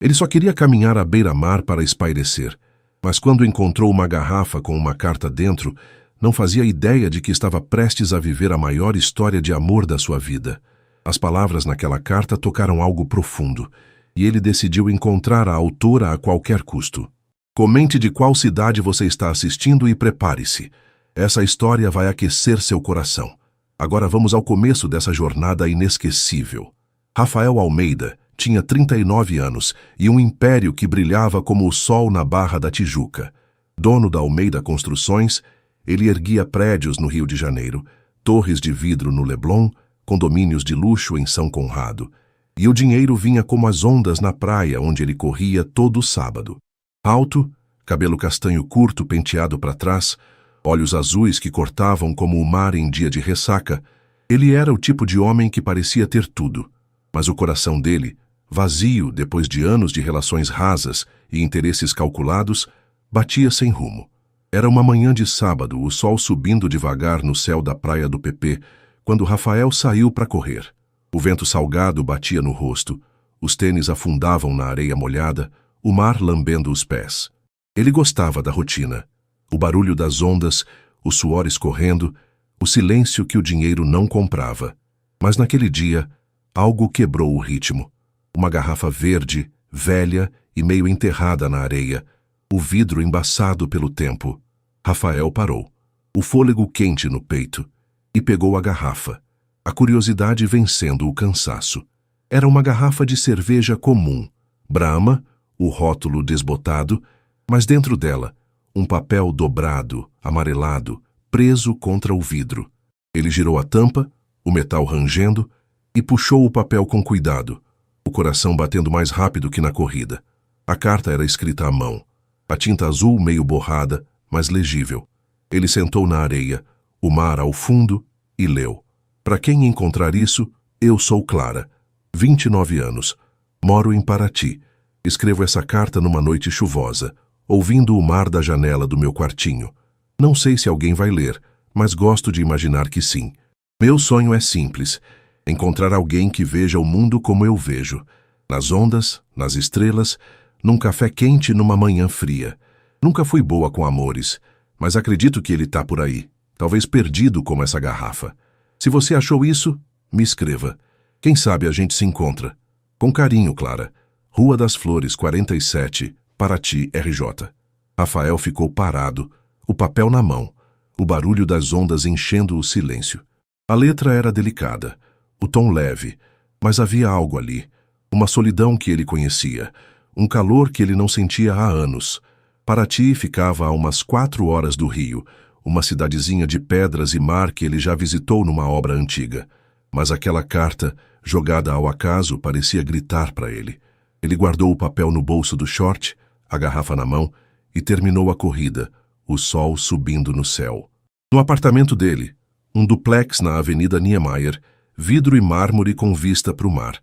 Ele só queria caminhar à beira-mar para espairecer, mas quando encontrou uma garrafa com uma carta dentro, não fazia ideia de que estava prestes a viver a maior história de amor da sua vida. As palavras naquela carta tocaram algo profundo, e ele decidiu encontrar a autora a qualquer custo. Comente de qual cidade você está assistindo e prepare-se. Essa história vai aquecer seu coração. Agora vamos ao começo dessa jornada inesquecível. Rafael Almeida tinha 39 anos e um império que brilhava como o sol na Barra da Tijuca. Dono da Almeida Construções, ele erguia prédios no Rio de Janeiro, torres de vidro no Leblon, condomínios de luxo em São Conrado. E o dinheiro vinha como as ondas na praia onde ele corria todo sábado. Alto, cabelo castanho curto penteado para trás, olhos azuis que cortavam como o mar em dia de ressaca, ele era o tipo de homem que parecia ter tudo, mas o coração dele, vazio depois de anos de relações rasas e interesses calculados, batia sem rumo. Era uma manhã de sábado, o sol subindo devagar no céu da praia do PP, quando Rafael saiu para correr. O vento salgado batia no rosto, os tênis afundavam na areia molhada, o mar lambendo os pés. Ele gostava da rotina. O barulho das ondas, o suor escorrendo, o silêncio que o dinheiro não comprava. Mas naquele dia, algo quebrou o ritmo. Uma garrafa verde, velha e meio enterrada na areia, o vidro embaçado pelo tempo. Rafael parou, o fôlego quente no peito, e pegou a garrafa, a curiosidade vencendo o cansaço. Era uma garrafa de cerveja comum, Brahma, o rótulo desbotado, mas dentro dela, um papel dobrado, amarelado, preso contra o vidro. Ele girou a tampa, o metal rangendo, e puxou o papel com cuidado, o coração batendo mais rápido que na corrida. A carta era escrita à mão, a tinta azul meio borrada, mas legível. Ele sentou na areia, o mar ao fundo, e leu. Para quem encontrar isso, eu sou Clara, 29 anos, moro em Paraty. Escrevo essa carta numa noite chuvosa, ouvindo o mar da janela do meu quartinho. Não sei se alguém vai ler, mas gosto de imaginar que sim. Meu sonho é simples, encontrar alguém que veja o mundo como eu vejo, nas ondas, nas estrelas, num café quente numa manhã fria. Nunca fui boa com amores, mas acredito que ele tá por aí, talvez perdido como essa garrafa. Se você achou isso, me escreva. Quem sabe a gente se encontra. Com carinho, Clara. Rua das Flores, 47, Paraty, RJ. Rafael ficou parado, o papel na mão, o barulho das ondas enchendo o silêncio. A letra era delicada, o tom leve, mas havia algo ali, uma solidão que ele conhecia, um calor que ele não sentia há anos. Paraty ficava a umas 4 horas do Rio, uma cidadezinha de pedras e mar que ele já visitou numa obra antiga. Mas aquela carta, jogada ao acaso, parecia gritar para ele. Ele guardou o papel no bolso do short, a garrafa na mão, e terminou a corrida, o sol subindo no céu. No apartamento dele, um duplex na Avenida Niemeyer, vidro e mármore com vista para o mar.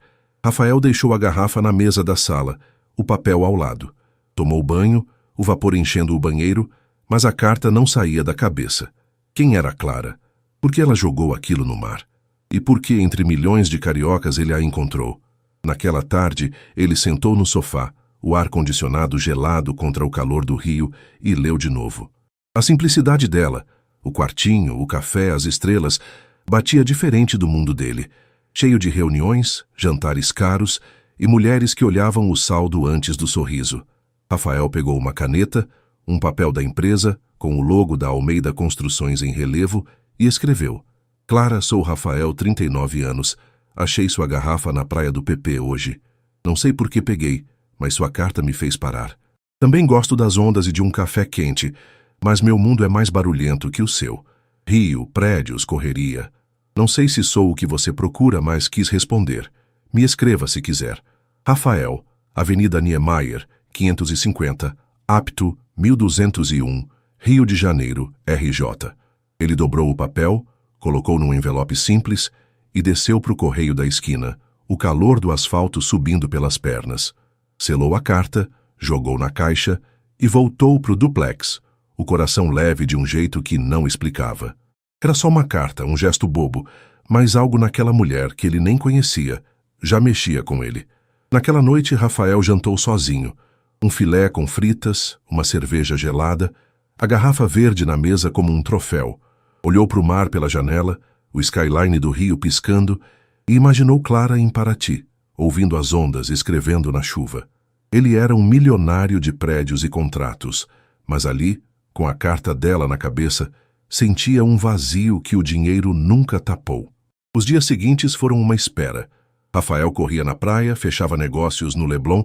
Rafael deixou a garrafa na mesa da sala, o papel ao lado. Tomou banho, o vapor enchendo o banheiro, mas a carta não saía da cabeça. Quem era Clara? Por que ela jogou aquilo no mar? E por que entre milhões de cariocas ele a encontrou? Naquela tarde, ele sentou no sofá, o ar-condicionado gelado contra o calor do Rio, e leu de novo. A simplicidade dela, o quartinho, o café, as estrelas, batia diferente do mundo dele, cheio de reuniões, jantares caros e mulheres que olhavam o saldo antes do sorriso. Rafael pegou uma caneta, um papel da empresa, com o logo da Almeida Construções em relevo, e escreveu: Clara, sou Rafael, 39 anos. Achei sua garrafa na praia do PP hoje. Não sei por que peguei, mas sua carta me fez parar. Também gosto das ondas e de um café quente, mas meu mundo é mais barulhento que o seu. Rio, prédios, correria. Não sei se sou o que você procura, mas quis responder. Me escreva se quiser. Rafael, Avenida Niemeyer, 550, Apto, 1201, Rio de Janeiro, RJ. Ele dobrou o papel, colocou num envelope simples e desceu para o correio da esquina, o calor do asfalto subindo pelas pernas. Selou a carta, jogou na caixa e voltou para o duplex, o coração leve de um jeito que não explicava. Era só uma carta, um gesto bobo, mas algo naquela mulher que ele nem conhecia já mexia com ele. Naquela noite, Rafael jantou sozinho. Um filé com fritas, uma cerveja gelada, a garrafa verde na mesa como um troféu. Olhou para o mar pela janela, o skyline do rio piscando, e imaginou Clara em Paraty, ouvindo as ondas escrevendo na chuva. Ele era um milionário de prédios e contratos, mas ali, com a carta dela na cabeça, sentia um vazio que o dinheiro nunca tapou. Os dias seguintes foram uma espera. Rafael corria na praia, fechava negócios no Leblon,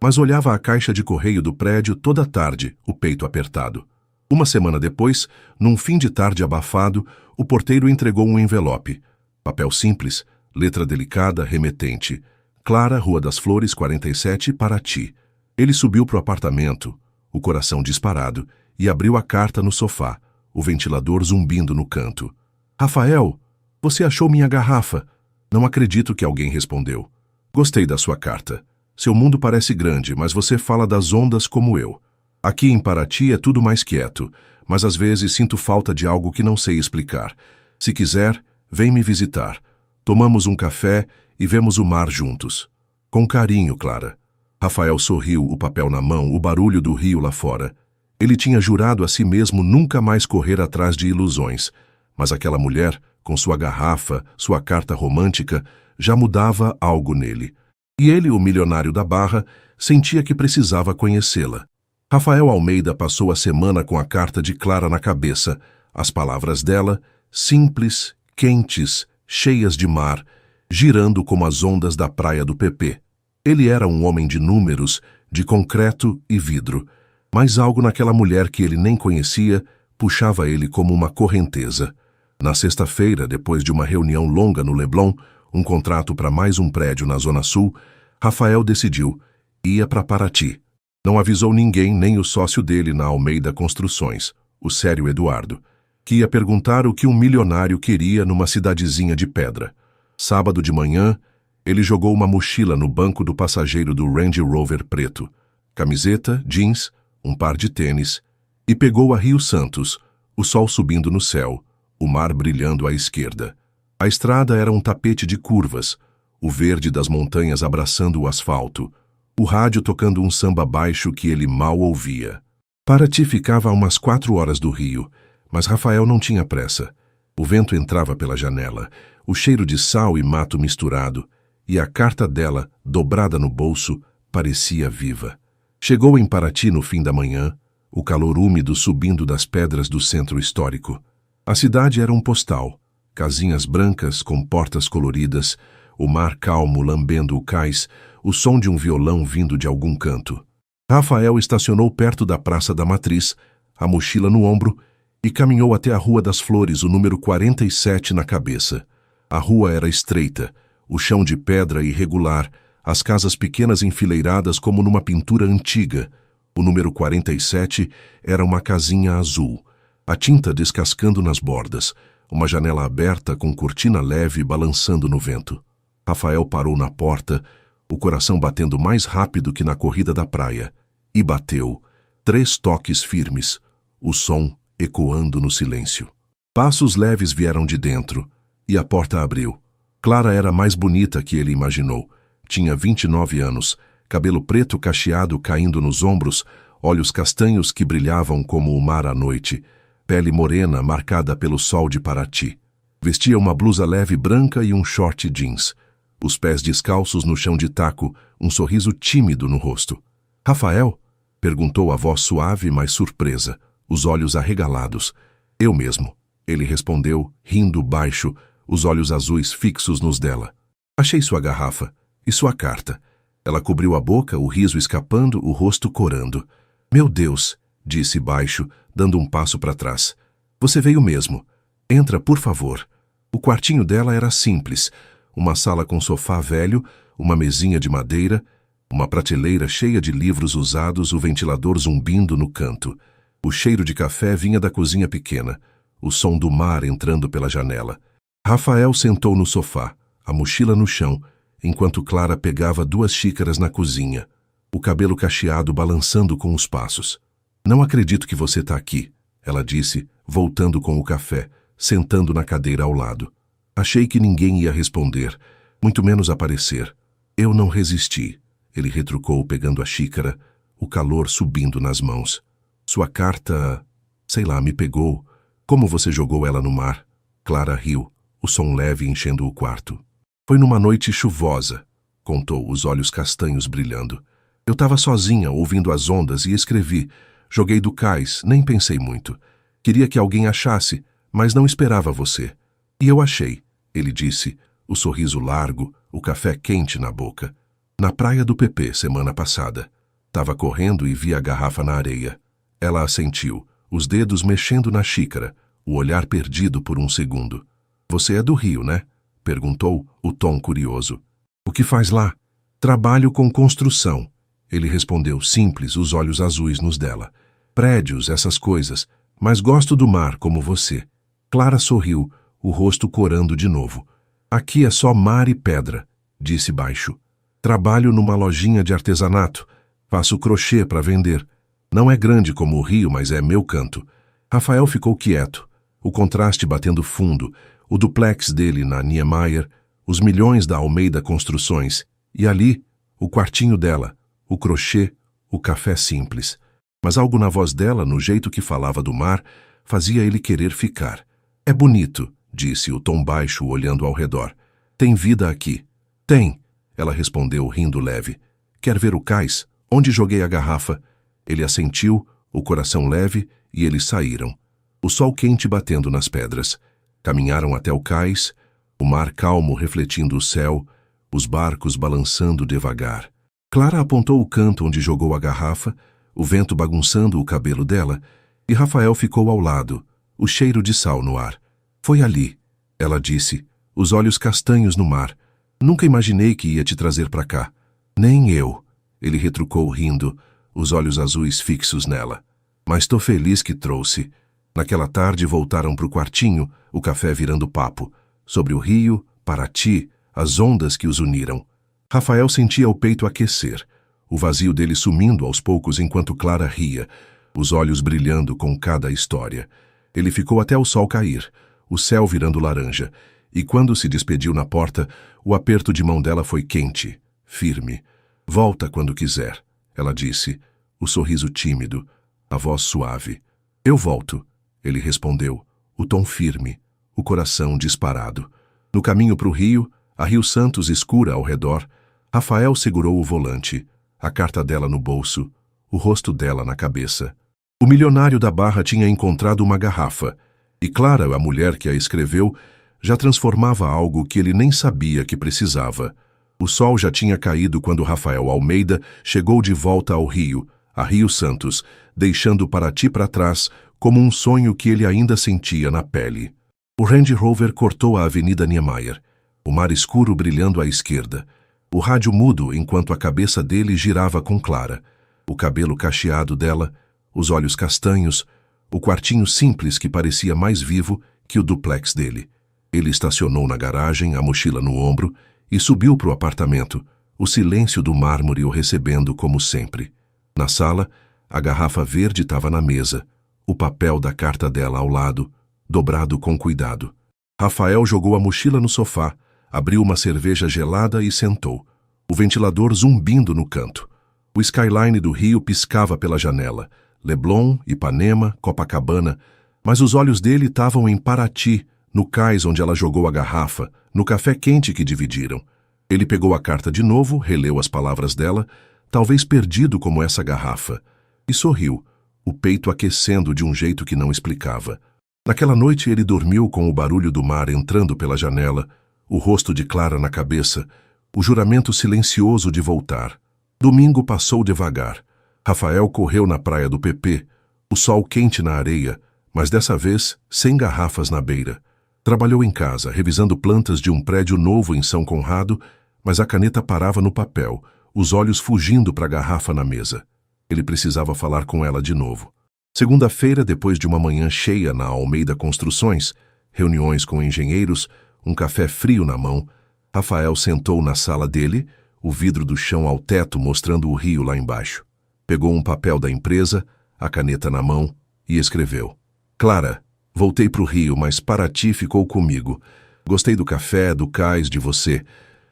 mas olhava a caixa de correio do prédio toda tarde, o peito apertado. Uma semana depois, num fim de tarde abafado, o porteiro entregou um envelope. Papel simples, letra delicada, remetente. Clara, Rua das Flores, 47, Paraty. Ele subiu para o apartamento, o coração disparado, e abriu a carta no sofá, o ventilador zumbindo no canto. Rafael, você achou minha garrafa? Não acredito que alguém respondeu. Gostei da sua carta. Seu mundo parece grande, mas você fala das ondas como eu. Aqui em Paraty é tudo mais quieto, mas às vezes sinto falta de algo que não sei explicar. Se quiser, vem me visitar. Tomamos um café e vemos o mar juntos. Com carinho, Clara. Rafael sorriu, o papel na mão, o barulho do rio lá fora. Ele tinha jurado a si mesmo nunca mais correr atrás de ilusões, mas aquela mulher, com sua garrafa, sua carta romântica, já mudava algo nele. E ele, o milionário da Barra, sentia que precisava conhecê-la. Rafael Almeida passou a semana com a carta de Clara na cabeça, as palavras dela, simples, quentes, cheias de mar, girando como as ondas da praia do PP. Ele era um homem de números, de concreto e vidro, mas algo naquela mulher que ele nem conhecia puxava ele como uma correnteza. Na sexta-feira, depois de uma reunião longa no Leblon, um contrato para mais um prédio na Zona Sul, Rafael decidiu, ia para Paraty. Não avisou ninguém, nem o sócio dele na Almeida Construções, o sério Eduardo, que ia perguntar o que um milionário queria numa cidadezinha de pedra. Sábado de manhã, ele jogou uma mochila no banco do passageiro do Range Rover preto, camiseta, jeans, um par de tênis, e pegou a Rio Santos, o sol subindo no céu, o mar brilhando à esquerda. A estrada era um tapete de curvas, o verde das montanhas abraçando o asfalto, o rádio tocando um samba baixo que ele mal ouvia. Paraty ficava a umas 4 horas do rio, mas Rafael não tinha pressa. O vento entrava pela janela, o cheiro de sal e mato misturado, e a carta dela, dobrada no bolso, parecia viva. Chegou em Paraty no fim da manhã, o calor úmido subindo das pedras do centro histórico. A cidade era um postal, casinhas brancas com portas coloridas, o mar calmo lambendo o cais, o som de um violão vindo de algum canto. Rafael estacionou perto da Praça da Matriz, a mochila no ombro, e caminhou até a Rua das Flores, o número 47 na cabeça. A rua era estreita, o chão de pedra irregular, as casas pequenas enfileiradas como numa pintura antiga. O número 47 era uma casinha azul, a tinta descascando nas bordas, uma janela aberta com cortina leve balançando no vento. Rafael parou na porta, o coração batendo mais rápido que na corrida da praia, e bateu, 3 toques firmes, o som ecoando no silêncio. Passos leves vieram de dentro, e a porta abriu. Clara era mais bonita que ele imaginou. Tinha 29 anos, cabelo preto cacheado caindo nos ombros, olhos castanhos que brilhavam como o mar à noite, pele morena marcada pelo sol de Paraty. Vestia uma blusa leve branca e um short jeans. Os pés descalços no chão de taco, um sorriso tímido no rosto. "Rafael?" perguntou a voz suave, mas surpresa, os olhos arregalados. "Eu mesmo", ele respondeu, rindo baixo, os olhos azuis fixos nos dela. "Achei sua garrafa e sua carta." Ela cobriu a boca, o riso escapando, o rosto corando. "Meu Deus", disse baixo, dando um passo para trás. "Você veio mesmo. Entra, por favor." O quartinho dela era simples, uma sala com sofá velho, uma mesinha de madeira, uma prateleira cheia de livros usados, o ventilador zumbindo no canto. O cheiro de café vinha da cozinha pequena, o som do mar entrando pela janela. Rafael sentou no sofá, a mochila no chão, enquanto Clara pegava 2 xícaras na cozinha, o cabelo cacheado balançando com os passos. "Não acredito que você está aqui", ela disse, voltando com o café, sentando na cadeira ao lado. "Achei que ninguém ia responder, muito menos aparecer. Eu não resisti." Ele retrucou pegando a xícara, o calor subindo nas mãos. Sua carta, sei lá, me pegou. Como você jogou ela no mar? Clara riu, o som leve enchendo o quarto. Foi numa noite chuvosa, contou, os olhos castanhos brilhando. Eu estava sozinha, ouvindo as ondas, e escrevi. Joguei do cais, nem pensei muito. Queria que alguém achasse, mas não esperava você. E eu achei, ele disse, o sorriso largo, o café quente na boca. Na praia do PP, semana passada. Tava correndo e vi a garrafa na areia. Ela assentiu, os dedos mexendo na xícara, o olhar perdido por um segundo. Você é do Rio, né? Perguntou, o tom curioso. O que faz lá? Trabalho com construção. Ele respondeu, simples, os olhos azuis nos dela. Prédios, essas coisas, mas gosto do mar, como você. Clara sorriu, o rosto corando de novo. Aqui é só mar e pedra, disse baixo. Trabalho numa lojinha de artesanato. Faço crochê para vender. Não é grande como o Rio, mas é meu canto. Rafael ficou quieto, o contraste batendo fundo, o duplex dele na Niemeyer, os milhões da Almeida Construções, e ali, o quartinho dela, o crochê, o café simples. Mas algo na voz dela, no jeito que falava do mar, fazia ele querer ficar. É bonito, disse o tom baixo, olhando ao redor. Tem vida aqui. Tem, ela respondeu, rindo leve. Quer ver o cais? Onde joguei a garrafa? Ele assentiu, o coração leve, e eles saíram. O sol quente batendo nas pedras. Caminharam até o cais, o mar calmo refletindo o céu, os barcos balançando devagar. Clara apontou o canto onde jogou a garrafa, o vento bagunçando o cabelo dela, e Rafael ficou ao lado, o cheiro de sal no ar. Foi ali, ela disse, os olhos castanhos no mar. Nunca imaginei que ia te trazer para cá. Nem eu, ele retrucou rindo, os olhos azuis fixos nela. Mas tô feliz que trouxe. Naquela tarde voltaram pro quartinho, o café virando papo. Sobre o rio, Paraty, as ondas que os uniram. Rafael sentia o peito aquecer, o vazio dele sumindo aos poucos enquanto Clara ria, os olhos brilhando com cada história. Ele ficou até o sol cair, o céu virando laranja, e quando se despediu na porta, o aperto de mão dela foi quente, firme. Volta quando quiser, ela disse, o sorriso tímido, a voz suave. Eu volto, ele respondeu, o tom firme, o coração disparado. No caminho para o rio, a Rio Santos escura ao redor, Rafael segurou o volante, a carta dela no bolso, o rosto dela na cabeça. O milionário da Barra tinha encontrado uma garrafa, e Clara, a mulher que a escreveu, já transformava algo que ele nem sabia que precisava. O sol já tinha caído quando Rafael Almeida chegou de volta ao Rio, a Rio Santos, deixando Paraty para trás como um sonho que ele ainda sentia na pele. O Range Rover cortou a Avenida Niemeyer, o mar escuro brilhando à esquerda, o rádio mudo enquanto a cabeça dele girava com Clara, o cabelo cacheado dela, os olhos castanhos, o quartinho simples que parecia mais vivo que o duplex dele. Ele estacionou na garagem, a mochila no ombro, e subiu para o apartamento, o silêncio do mármore o recebendo como sempre. Na sala, a garrafa verde estava na mesa, o papel da carta dela ao lado, dobrado com cuidado. Rafael jogou a mochila no sofá, abriu uma cerveja gelada e sentou, o ventilador zumbindo no canto. O skyline do Rio piscava pela janela, Leblon, Ipanema, Copacabana, mas os olhos dele estavam em Paraty, no cais onde ela jogou a garrafa, no café quente que dividiram. Ele pegou a carta de novo, releu as palavras dela, talvez perdido como essa garrafa, e sorriu, o peito aquecendo de um jeito que não explicava. Naquela noite ele dormiu com o barulho do mar entrando pela janela, o rosto de Clara na cabeça, o juramento silencioso de voltar. Domingo passou devagar. Rafael correu na praia do PP, o sol quente na areia, mas dessa vez sem garrafas na beira. Trabalhou em casa, revisando plantas de um prédio novo em São Conrado, mas a caneta parava no papel, os olhos fugindo para a garrafa na mesa. Ele precisava falar com ela de novo. Segunda-feira, depois de uma manhã cheia na Almeida Construções, reuniões com engenheiros, um café frio na mão, Rafael sentou na sala dele, o vidro do chão ao teto mostrando o rio lá embaixo. Pegou um papel da empresa, a caneta na mão, e escreveu. Clara, voltei para o Rio, mas Paraty ficou comigo. Gostei do café, do cais, de você.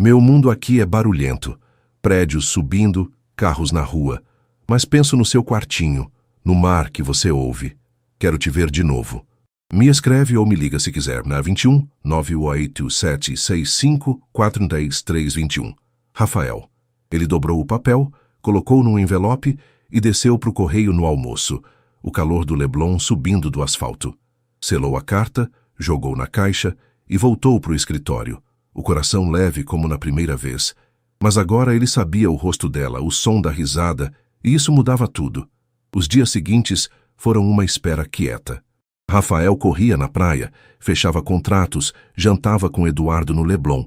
Meu mundo aqui é barulhento. prédios subindo, carros na rua. Mas penso no seu quartinho, no mar que você ouve. Quero te ver de novo. Me escreve ou me liga se quiser na 21 987 65 41321. Rafael. Ele dobrou o papel, colocou num envelope e desceu para o correio no almoço, o calor do Leblon subindo do asfalto. Selou a carta, jogou na caixa e voltou para o escritório, o coração leve como na primeira vez. Mas agora ele sabia o rosto dela, o som da risada, e isso mudava tudo. Os dias seguintes foram uma espera quieta. Rafael corria na praia, fechava contratos, jantava com Eduardo no Leblon,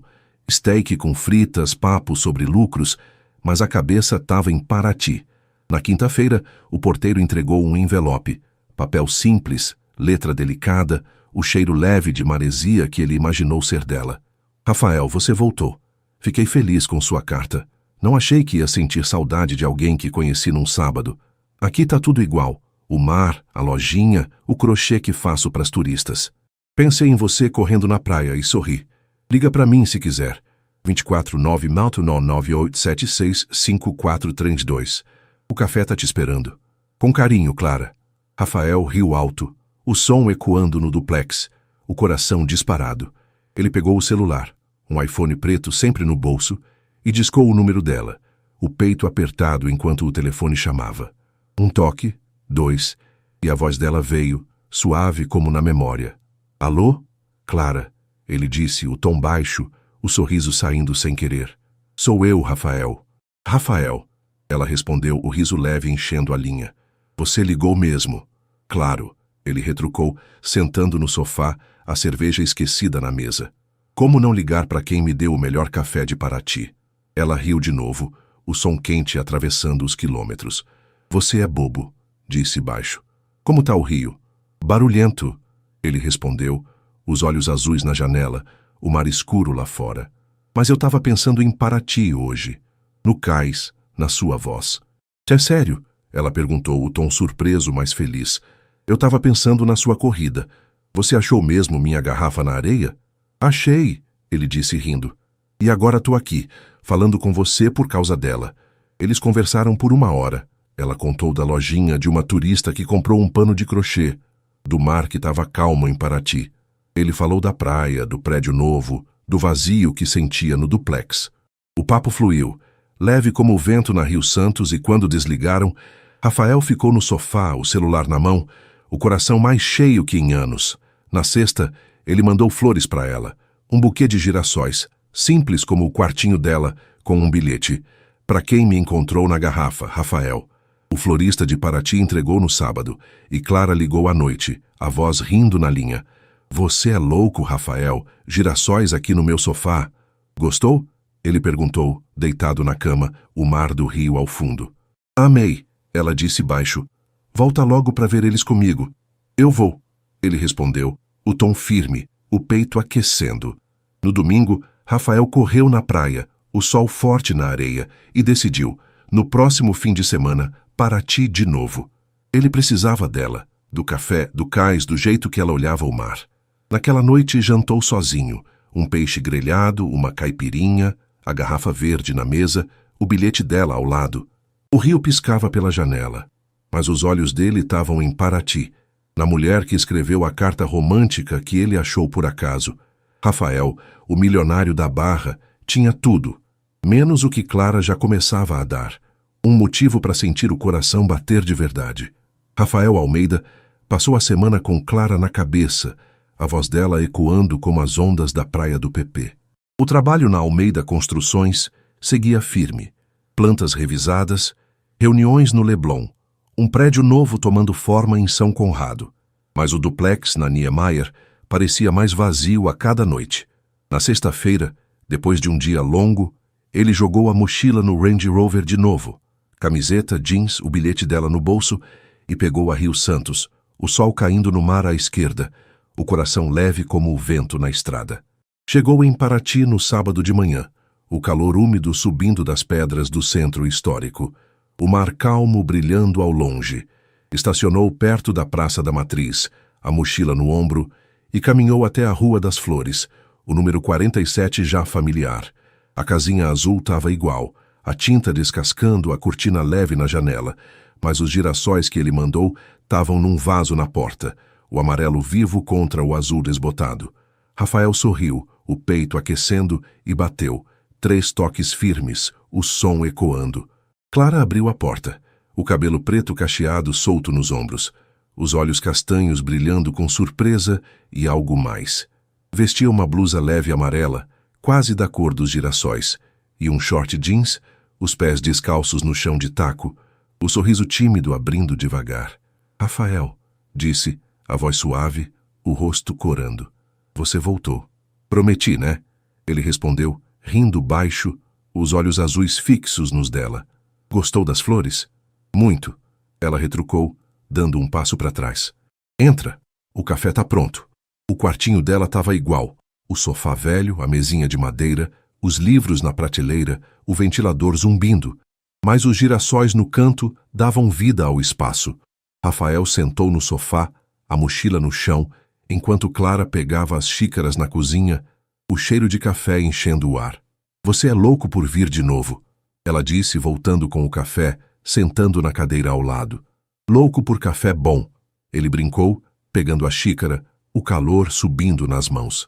steak com fritas, papo sobre lucros, mas a cabeça estava em Paraty. Na quinta-feira, o porteiro entregou um envelope, papel simples, letra delicada, o cheiro leve de maresia que ele imaginou ser dela. Rafael, você voltou. Fiquei feliz com sua carta. Não achei que ia sentir saudade de alguém que conheci num sábado. Aqui tá tudo igual. O mar, a lojinha, o crochê que faço pras turistas. Pensei em você correndo na praia e sorri. Liga pra mim se quiser. 249 9876 5432. O café tá te esperando. Com carinho, Clara. Rafael riu alto, o som ecoando no duplex, o coração disparado. Ele pegou o celular, um iPhone preto sempre no bolso, e discou o número dela, o peito apertado enquanto o telefone chamava. Um toque, 2, e a voz dela veio, suave como na memória. Alô? Clara, ele disse, o tom baixo, o sorriso saindo sem querer. Sou eu, Rafael. Rafael, ela respondeu, o riso leve enchendo a linha. Você ligou mesmo. Claro, ele retrucou, sentando no sofá, a cerveja esquecida na mesa. Como não ligar para quem me deu o melhor café de Paraty? Ela riu de novo, o som quente atravessando os quilômetros. Você é bobo, disse baixo. Como tá o rio? Barulhento, ele respondeu, os olhos azuis na janela, o mar escuro lá fora. Mas eu estava pensando em Paraty hoje, no cais, na sua voz. É sério? Ela perguntou, o tom surpreso, mas feliz. Eu estava pensando na sua corrida. Você achou mesmo minha garrafa na areia? Achei, ele disse rindo. E agora estou aqui, falando com você por causa dela. Eles conversaram por 1 hora. Ela contou da lojinha de uma turista que comprou um pano de crochê, do mar que estava calmo em Paraty. Ele falou da praia, do prédio novo, do vazio que sentia no duplex. O papo fluiu, leve como o vento na Rio Santos, e quando desligaram, Rafael ficou no sofá, o celular na mão, o coração mais cheio que em anos. Na sexta, ele mandou flores para ela, um buquê de girassóis, simples como o quartinho dela, com um bilhete. Para quem me encontrou na garrafa, Rafael. O florista de Paraty entregou no sábado, e Clara ligou à noite, a voz rindo na linha. Você é louco, Rafael, girassóis aqui no meu sofá. Gostou? Ele perguntou, deitado na cama, o mar do rio ao fundo. Amei, ela disse baixo. Volta logo para ver eles comigo. Eu vou, ele respondeu, o tom firme, o peito aquecendo. No domingo, Rafael correu na praia, o sol forte na areia, e decidiu, no próximo fim de semana, Paraty de novo. Ele precisava dela, do café, do cais, do jeito que ela olhava o mar. Naquela noite jantou sozinho, um peixe grelhado, uma caipirinha, a garrafa verde na mesa, o bilhete dela ao lado. O rio piscava pela janela, mas os olhos dele estavam em Paraty, na mulher que escreveu a carta romântica que ele achou por acaso. Rafael, o milionário da Barra, tinha tudo, menos o que Clara já começava a dar, um motivo para sentir o coração bater de verdade. Rafael Almeida passou a semana com Clara na cabeça, a voz dela ecoando como as ondas da praia do PP. O trabalho na Almeida Construções seguia firme. Plantas revisadas, reuniões no Leblon, um prédio novo tomando forma em São Conrado. Mas o duplex na Niemeyer parecia mais vazio a cada noite. Na sexta-feira, depois de um dia longo, ele jogou a mochila no Range Rover de novo, camiseta, jeans, o bilhete dela no bolso, e pegou a Rio Santos, o sol caindo no mar à esquerda, o coração leve como o vento na estrada. Chegou em Paraty no sábado de manhã, o calor úmido subindo das pedras do centro histórico, o mar calmo brilhando ao longe. Estacionou perto da Praça da Matriz, a mochila no ombro, e caminhou até a Rua das Flores, o número 47 já familiar. A casinha azul estava igual, a tinta descascando, a cortina leve na janela, mas os girassóis que ele mandou estavam num vaso na porta, o amarelo vivo contra o azul desbotado. Rafael sorriu, o peito aquecendo, e bateu. 3 toques firmes, o som ecoando. Clara abriu a porta, o cabelo preto cacheado solto nos ombros, os olhos castanhos brilhando com surpresa e algo mais. Vestia uma blusa leve amarela, quase da cor dos girassóis, e um short jeans, os pés descalços no chão de taco, o sorriso tímido abrindo devagar. "Rafael", disse, a voz suave, o rosto corando. "Você voltou." "Prometi, né?" Ele respondeu, rindo baixo, os olhos azuis fixos nos dela. "Gostou das flores?" "Muito." Ela retrucou, dando um passo para trás. "Entra. O café tá pronto." O quartinho dela estava igual. O sofá velho, a mesinha de madeira, os livros na prateleira, o ventilador zumbindo. Mas os girassóis no canto davam vida ao espaço. Rafael sentou no sofá, a mochila no chão, enquanto Clara pegava as xícaras na cozinha, o cheiro de café enchendo o ar. "Você é louco por vir de novo," ela disse, voltando com o café, sentando na cadeira ao lado. "Louco por café bom," ele brincou, pegando a xícara, o calor subindo nas mãos.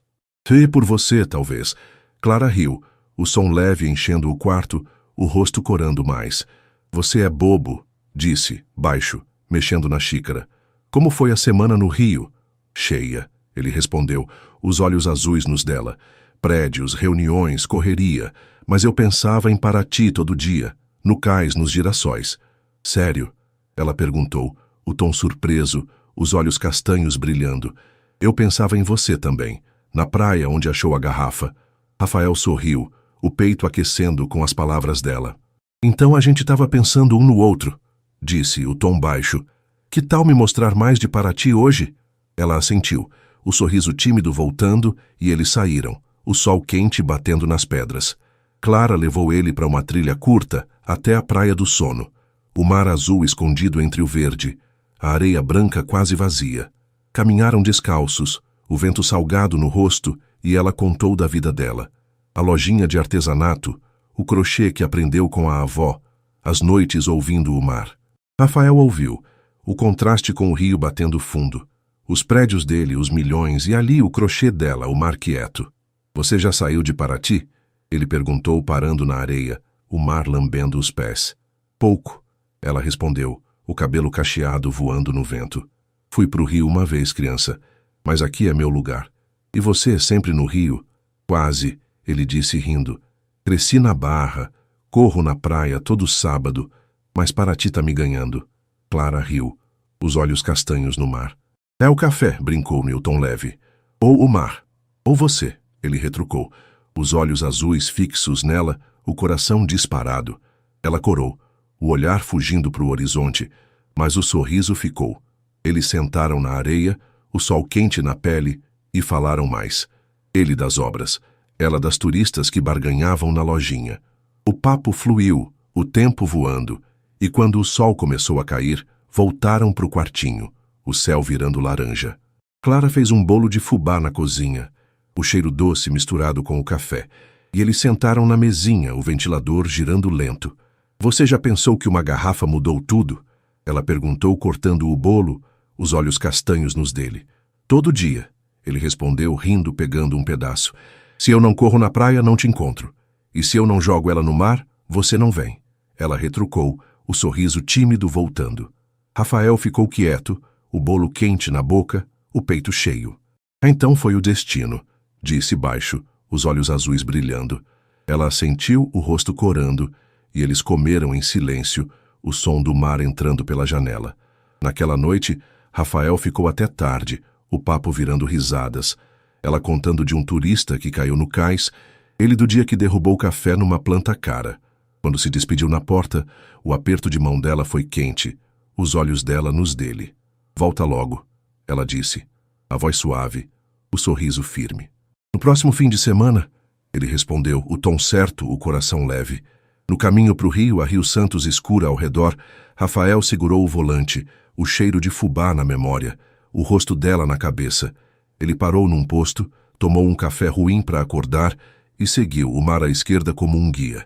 "E por você, talvez." Clara riu, o som leve enchendo o quarto, o rosto corando mais. "Você é bobo," disse, baixo, mexendo na xícara. "Como foi a semana no Rio?" "Cheia," ele respondeu, os olhos azuis nos dela. "Prédios, reuniões, correria, mas eu pensava em Paraty todo dia, no cais, nos girassóis." "Sério?" ela perguntou, o tom surpreso, os olhos castanhos brilhando. "Eu pensava em você também, na praia onde achou a garrafa." Rafael sorriu, o peito aquecendo com as palavras dela. "Então a gente estava pensando um no outro," disse, o tom baixo. "Que tal me mostrar mais de Paraty hoje?" Ela assentiu, o sorriso tímido voltando, e eles saíram, o sol quente batendo nas pedras. Clara levou ele para uma trilha curta, até a Praia do Sono. O mar azul escondido entre o verde, a areia branca quase vazia. Caminharam descalços, o vento salgado no rosto, e ela contou da vida dela. A lojinha de artesanato, o crochê que aprendeu com a avó, as noites ouvindo o mar. Rafael ouviu, o contraste com o rio batendo fundo, os prédios dele, os milhões, e ali o crochê dela, o mar quieto. "Você já saiu de Paraty?" ele perguntou, parando na areia, o mar lambendo os pés. "Pouco," ela respondeu, o cabelo cacheado voando no vento. "Fui pro Rio uma vez, criança, mas aqui é meu lugar." "E você sempre no Rio?" "Quase," ele disse rindo. "Cresci na Barra, corro na praia todo sábado, mas Paraty tá me ganhando." Clara riu, os olhos castanhos no mar. "É o café," brincou Newton leve. "Ou o mar. Ou você," ele retrucou, os olhos azuis fixos nela, o coração disparado. Ela corou, o olhar fugindo para o horizonte, mas o sorriso ficou. Eles sentaram na areia, o sol quente na pele, e falaram mais. Ele das obras, ela das turistas que barganhavam na lojinha. O papo fluiu, o tempo voando, e quando o sol começou a cair, voltaram para o quartinho, o céu virando laranja. Clara fez um bolo de fubá na cozinha, o cheiro doce misturado com o café, e eles sentaram na mesinha, o ventilador girando lento. "Você já pensou que uma garrafa mudou tudo?" ela perguntou, cortando o bolo, os olhos castanhos nos dele. "Todo dia," ele respondeu, rindo, pegando um pedaço. "Se eu não corro na praia, não te encontro. E se eu não jogo ela no mar, você não vem." Ela retrucou, o sorriso tímido voltando. Rafael ficou quieto, o bolo quente na boca, o peito cheio. "Então foi o destino," disse baixo, os olhos azuis brilhando. Ela assentiu, o rosto corando, e eles comeram em silêncio, o som do mar entrando pela janela. Naquela noite, Rafael ficou até tarde, o papo virando risadas. Ela contando de um turista que caiu no cais, ele do dia que derrubou o café numa planta cara. Quando se despediu na porta, o aperto de mão dela foi quente, os olhos dela nos dele. "Volta logo," ela disse, a voz suave, o sorriso firme. "No próximo fim de semana," ele respondeu, o tom certo, o coração leve. No caminho para o rio, a Rio Santos escura ao redor, Rafael segurou o volante, o cheiro de fubá na memória, o rosto dela na cabeça. Ele parou num posto, tomou um café ruim para acordar e seguiu o mar à esquerda como um guia.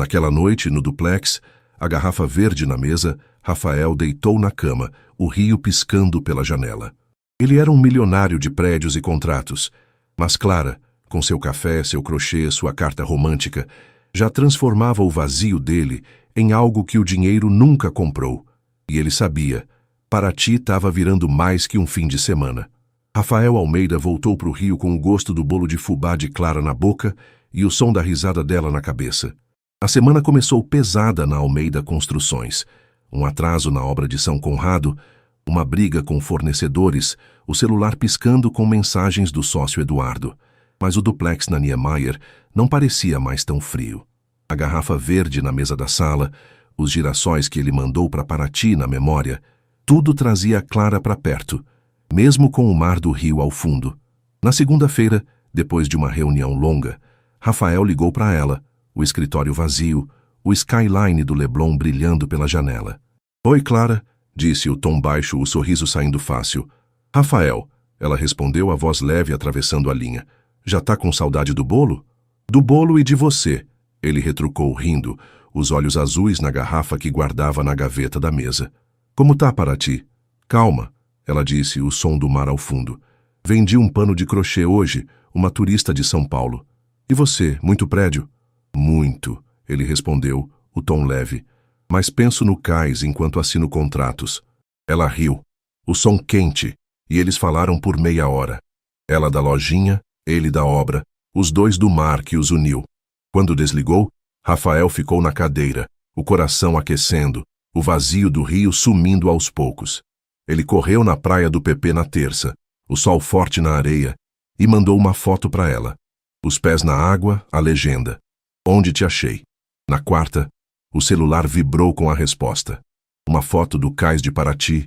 Naquela noite, no duplex, a garrafa verde na mesa, Rafael deitou na cama, o rio piscando pela janela. Ele era um milionário de prédios e contratos, mas Clara, com seu café, seu crochê, sua carta romântica, já transformava o vazio dele em algo que o dinheiro nunca comprou. E ele sabia, Paraty estava virando mais que um fim de semana. Rafael Almeida voltou para o Rio com o gosto do bolo de fubá de Clara na boca e o som da risada dela na cabeça. A semana começou pesada na Almeida Construções. Um atraso na obra de São Conrado, uma briga com fornecedores, o celular piscando com mensagens do sócio Eduardo. Mas o duplex na Niemeyer não parecia mais tão frio. A garrafa verde na mesa da sala, os girassóis que ele mandou para Paraty na memória, tudo trazia Clara para perto, mesmo com o mar do Rio ao fundo. Na segunda-feira, depois de uma reunião longa, Rafael ligou para ela, o escritório vazio, o skyline do Leblon brilhando pela janela. "Oi, Clara", disse o tom baixo, o sorriso saindo fácil. "Rafael", ela respondeu, a voz leve atravessando a linha. "Já tá com saudade do bolo?" "Do bolo e de você", ele retrucou rindo, os olhos azuis na garrafa que guardava na gaveta da mesa. "Como tá, Paraty?" "Calma", ela disse, o som do mar ao fundo. "Vendi um pano de crochê hoje, uma turista de São Paulo." "E você, muito prédio?" "Muito", ele respondeu, o tom leve. "Mas penso no cais enquanto assino contratos." Ela riu, o som quente, e eles falaram por meia hora. Ela da lojinha, ele da obra, os dois do mar que os uniu. Quando desligou, Rafael ficou na cadeira, o coração aquecendo, o vazio do rio sumindo aos poucos. Ele correu na praia do PP na terça, o sol forte na areia, e mandou uma foto para ela. Os pés na água, a legenda: "Onde te achei?" Na quarta, o celular vibrou com a resposta. Uma foto do cais de Paraty,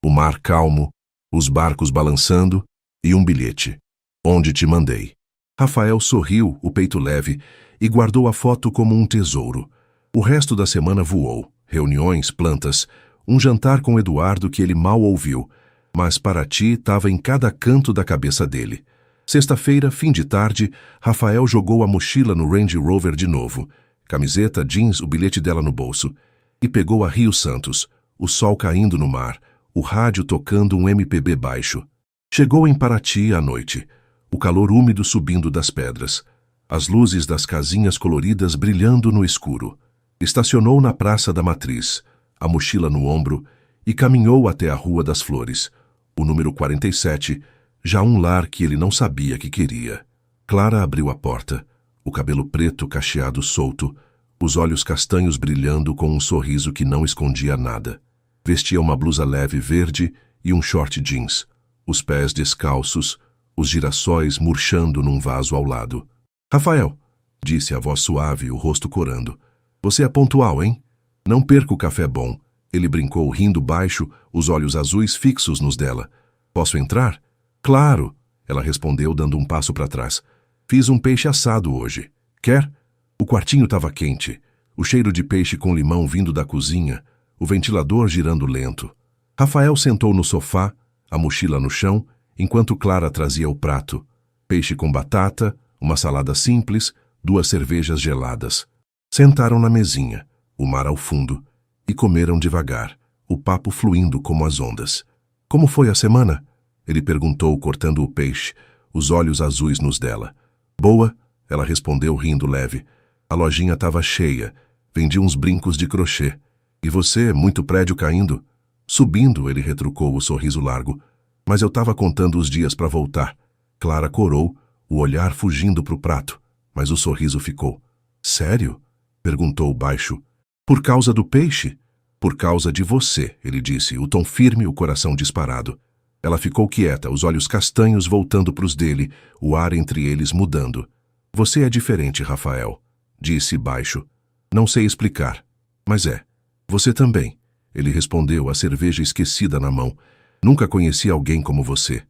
o mar calmo, os barcos balançando e um bilhete: "Onde te mandei." Rafael sorriu, o peito leve, e guardou a foto como um tesouro. O resto da semana voou. Reuniões, plantas, um jantar com Eduardo que ele mal ouviu, mas Paraty estava em cada canto da cabeça dele. Sexta-feira, fim de tarde, Rafael jogou a mochila no Range Rover de novo, camiseta, jeans, o bilhete dela no bolso, e pegou a Rio Santos, o sol caindo no mar, o rádio tocando um MPB baixo. Chegou em Paraty à noite, o calor úmido subindo das pedras, as luzes das casinhas coloridas brilhando no escuro. Estacionou na Praça da Matriz, a mochila no ombro, e caminhou até a Rua das Flores, o número 47, já um lar que ele não sabia que queria. Clara abriu a porta, o cabelo preto cacheado solto, os olhos castanhos brilhando com um sorriso que não escondia nada. Vestia uma blusa leve verde e um short jeans, os pés descalços, os girassóis murchando num vaso ao lado. "Rafael", disse a voz suave, o rosto corando. "Você é pontual, hein? Não perca o café bom." Ele brincou, rindo baixo, os olhos azuis fixos nos dela. "Posso entrar?" "Claro", ela respondeu, dando um passo para trás. "Fiz um peixe assado hoje. Quer?" O quartinho estava quente, o cheiro de peixe com limão vindo da cozinha, o ventilador girando lento. Rafael sentou no sofá, a mochila no chão, enquanto Clara trazia o prato. Peixe com batata, uma salada simples, 2 cervejas geladas. Sentaram na mesinha, o mar ao fundo, e comeram devagar, o papo fluindo como as ondas. "Como foi a semana?" ele perguntou, cortando o peixe, os olhos azuis nos dela. "Boa", ela respondeu, rindo leve. "A lojinha estava cheia, vendi uns brincos de crochê. E você, muito prédio caindo?" "Subindo", ele retrucou, o sorriso largo. "Mas eu estava contando os dias para voltar." Clara corou, o olhar fugindo para o prato, mas o sorriso ficou. "Sério?" perguntou baixo. "Por causa do peixe?" "Por causa de você", ele disse, o tom firme, o coração disparado. Ela ficou quieta, os olhos castanhos voltando para os dele, o ar entre eles mudando. "Você é diferente, Rafael", disse baixo. "Não sei explicar, mas é. Você também", ele respondeu, a cerveja esquecida na mão. "Nunca conheci alguém como você."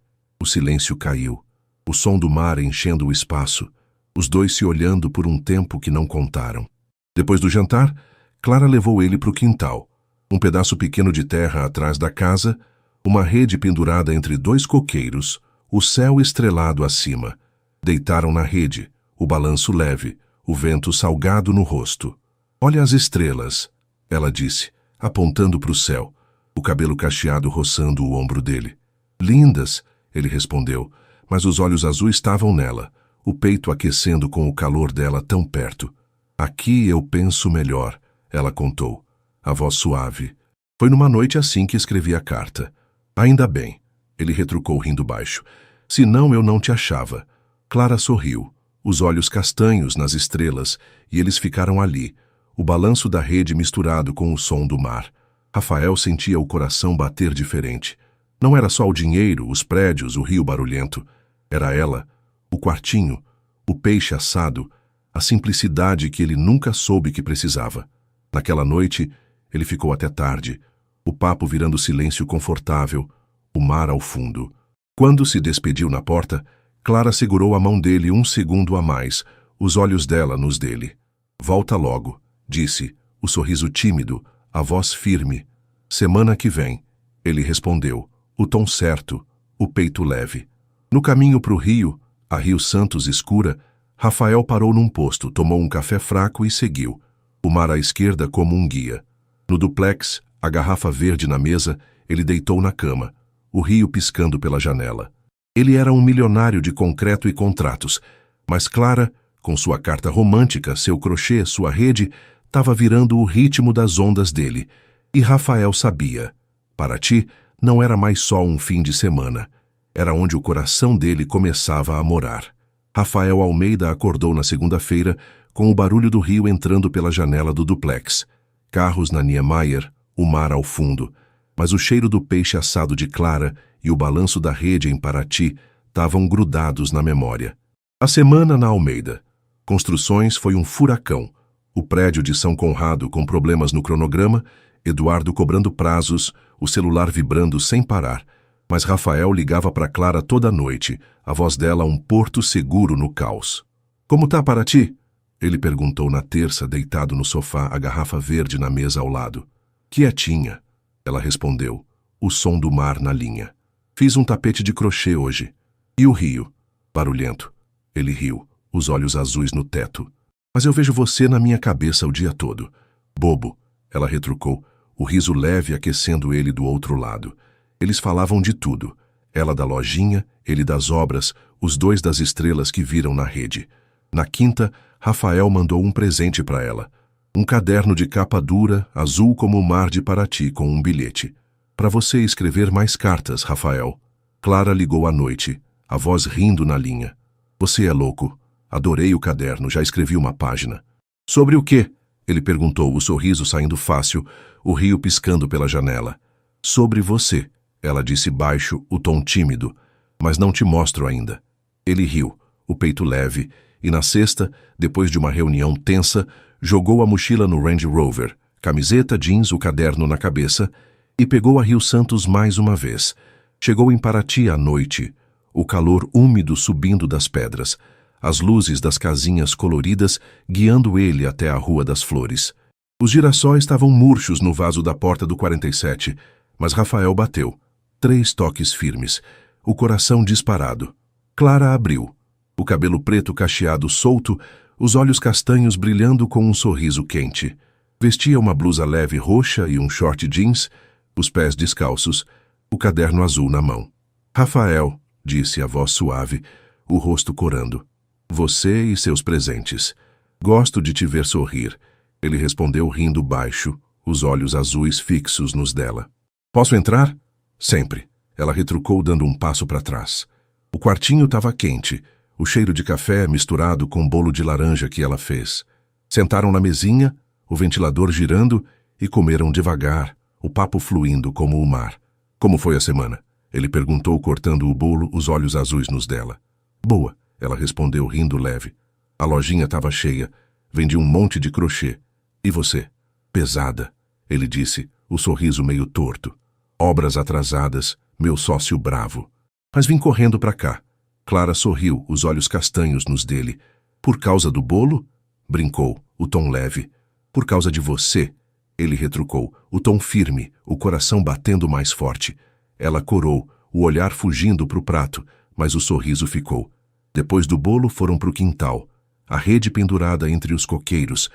O silêncio caiu, o som do mar enchendo o espaço, os dois se olhando por um tempo que não contaram. Depois do jantar, Clara levou ele para o quintal. Um pedaço pequeno de terra atrás da casa, uma rede pendurada entre 2 coqueiros, o céu estrelado acima. Deitaram na rede, o balanço leve, o vento salgado no rosto. Olha as estrelas, ela disse, apontando para o céu, o cabelo cacheado roçando o ombro dele. Lindas, ele respondeu, mas os olhos azuis estavam nela, o peito aquecendo com o calor dela tão perto. Aqui eu penso melhor, ela contou, a voz suave. Foi numa noite assim que escrevi a carta. Ainda bem, ele retrucou rindo baixo. Senão eu não te achava. Clara sorriu, os olhos castanhos nas estrelas, e eles ficaram ali, o balanço da rede misturado com o som do mar. Rafael sentia o coração bater diferente. Não era só o dinheiro, os prédios, o rio barulhento. Era ela, o quartinho, o peixe assado, a simplicidade que ele nunca soube que precisava. Naquela noite, ele ficou até tarde, o papo virando silêncio confortável, o mar ao fundo. Quando se despediu na porta, Clara segurou a mão dele um segundo a mais, os olhos dela nos dele. Volta logo, disse, o sorriso tímido, a voz firme. Semana que vem, ele respondeu, o tom certo, o peito leve. No caminho para o rio, a Rio Santos escura, Rafael parou num posto, tomou um café fraco e seguiu, o mar à esquerda como um guia. No duplex, a garrafa verde na mesa, ele deitou na cama, o rio piscando pela janela. Ele era um milionário de concreto e contratos, mas Clara, com sua carta romântica, seu crochê, sua rede, estava virando o ritmo das ondas dele. E Rafael sabia. Paraty não era mais só um fim de semana. Era onde o coração dele começava a morar. Rafael Almeida acordou na segunda-feira com o barulho do rio entrando pela janela do duplex. Carros na Niemeyer, o mar ao fundo. Mas o cheiro do peixe assado de Clara e o balanço da rede em Paraty estavam grudados na memória. A semana na Almeida. Construções foi um furacão. O prédio de São Conrado com problemas no cronograma, Eduardo cobrando prazos, o celular vibrando sem parar. Mas Rafael ligava para Clara toda noite, a voz dela um porto seguro no caos. Como tá Paraty? Ele perguntou na terça, deitado no sofá, a garrafa verde na mesa ao lado. Quietinha, ela respondeu, o som do mar na linha. Fiz um tapete de crochê hoje. E o rio? Barulhento. Ele riu, os olhos azuis no teto. Mas eu vejo você na minha cabeça o dia todo. Bobo, ela retrucou, o riso leve aquecendo ele do outro lado. Eles falavam de tudo. Ela da lojinha, ele das obras, os dois das estrelas que viram na rede. Na quinta, Rafael mandou um presente para ela. Um caderno de capa dura, azul como o mar de Paraty, com um bilhete. Para você escrever mais cartas, Rafael. Clara ligou à noite, a voz rindo na linha. Você é louco. Adorei o caderno, já escrevi uma página. Sobre o quê? Ele perguntou, o sorriso saindo fácil, o rio piscando pela janela. Sobre você, ela disse baixo, o tom tímido. Mas não te mostro ainda. Ele riu, o peito leve, e na sexta, depois de uma reunião tensa, jogou a mochila no Range Rover, camiseta, jeans, o caderno na cabeça, e pegou a Rio Santos mais uma vez. Chegou em Paraty à noite, o calor úmido subindo das pedras, as luzes das casinhas coloridas guiando ele até a Rua das Flores. Os girassóis estavam murchos no vaso da porta do 47, mas Rafael bateu. 3 toques firmes, o coração disparado. Clara abriu, o cabelo preto cacheado solto, os olhos castanhos brilhando com um sorriso quente. Vestia uma blusa leve roxa e um short jeans, os pés descalços, o caderno azul na mão. Rafael, disse a voz suave, o rosto corando. Você e seus presentes. Gosto de te ver sorrir. Ele respondeu rindo baixo, os olhos azuis fixos nos dela. Posso entrar? Sempre. Ela retrucou dando um passo para trás. O quartinho estava quente, o cheiro de café misturado com o bolo de laranja que ela fez. Sentaram na mesinha, o ventilador girando, e comeram devagar, o papo fluindo como o mar. Como foi a semana? Ele perguntou, cortando o bolo, os olhos azuis nos dela. Boa, ela respondeu rindo leve. A lojinha estava cheia, vendia um monte de crochê. E você? Pesada, ele disse, o sorriso meio torto. Obras atrasadas, meu sócio bravo. Mas vim correndo para cá. Clara sorriu, os olhos castanhos nos dele. Por causa do bolo? Brincou, o tom leve. Por causa de você? Ele retrucou, o tom firme, o coração batendo mais forte. Ela corou, o olhar fugindo para o prato, mas o sorriso ficou. Depois do bolo foram para o quintal. A rede pendurada entre os coqueiros,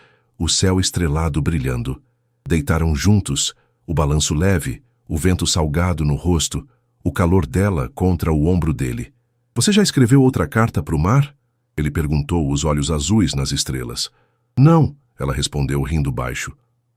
o céu estrelado brilhando. Deitaram juntos, o balanço leve, o vento salgado no rosto, o calor dela contra o ombro dele. Você já escreveu outra carta para o mar? Ele perguntou, os olhos azuis nas estrelas. Não, ela respondeu rindo baixo.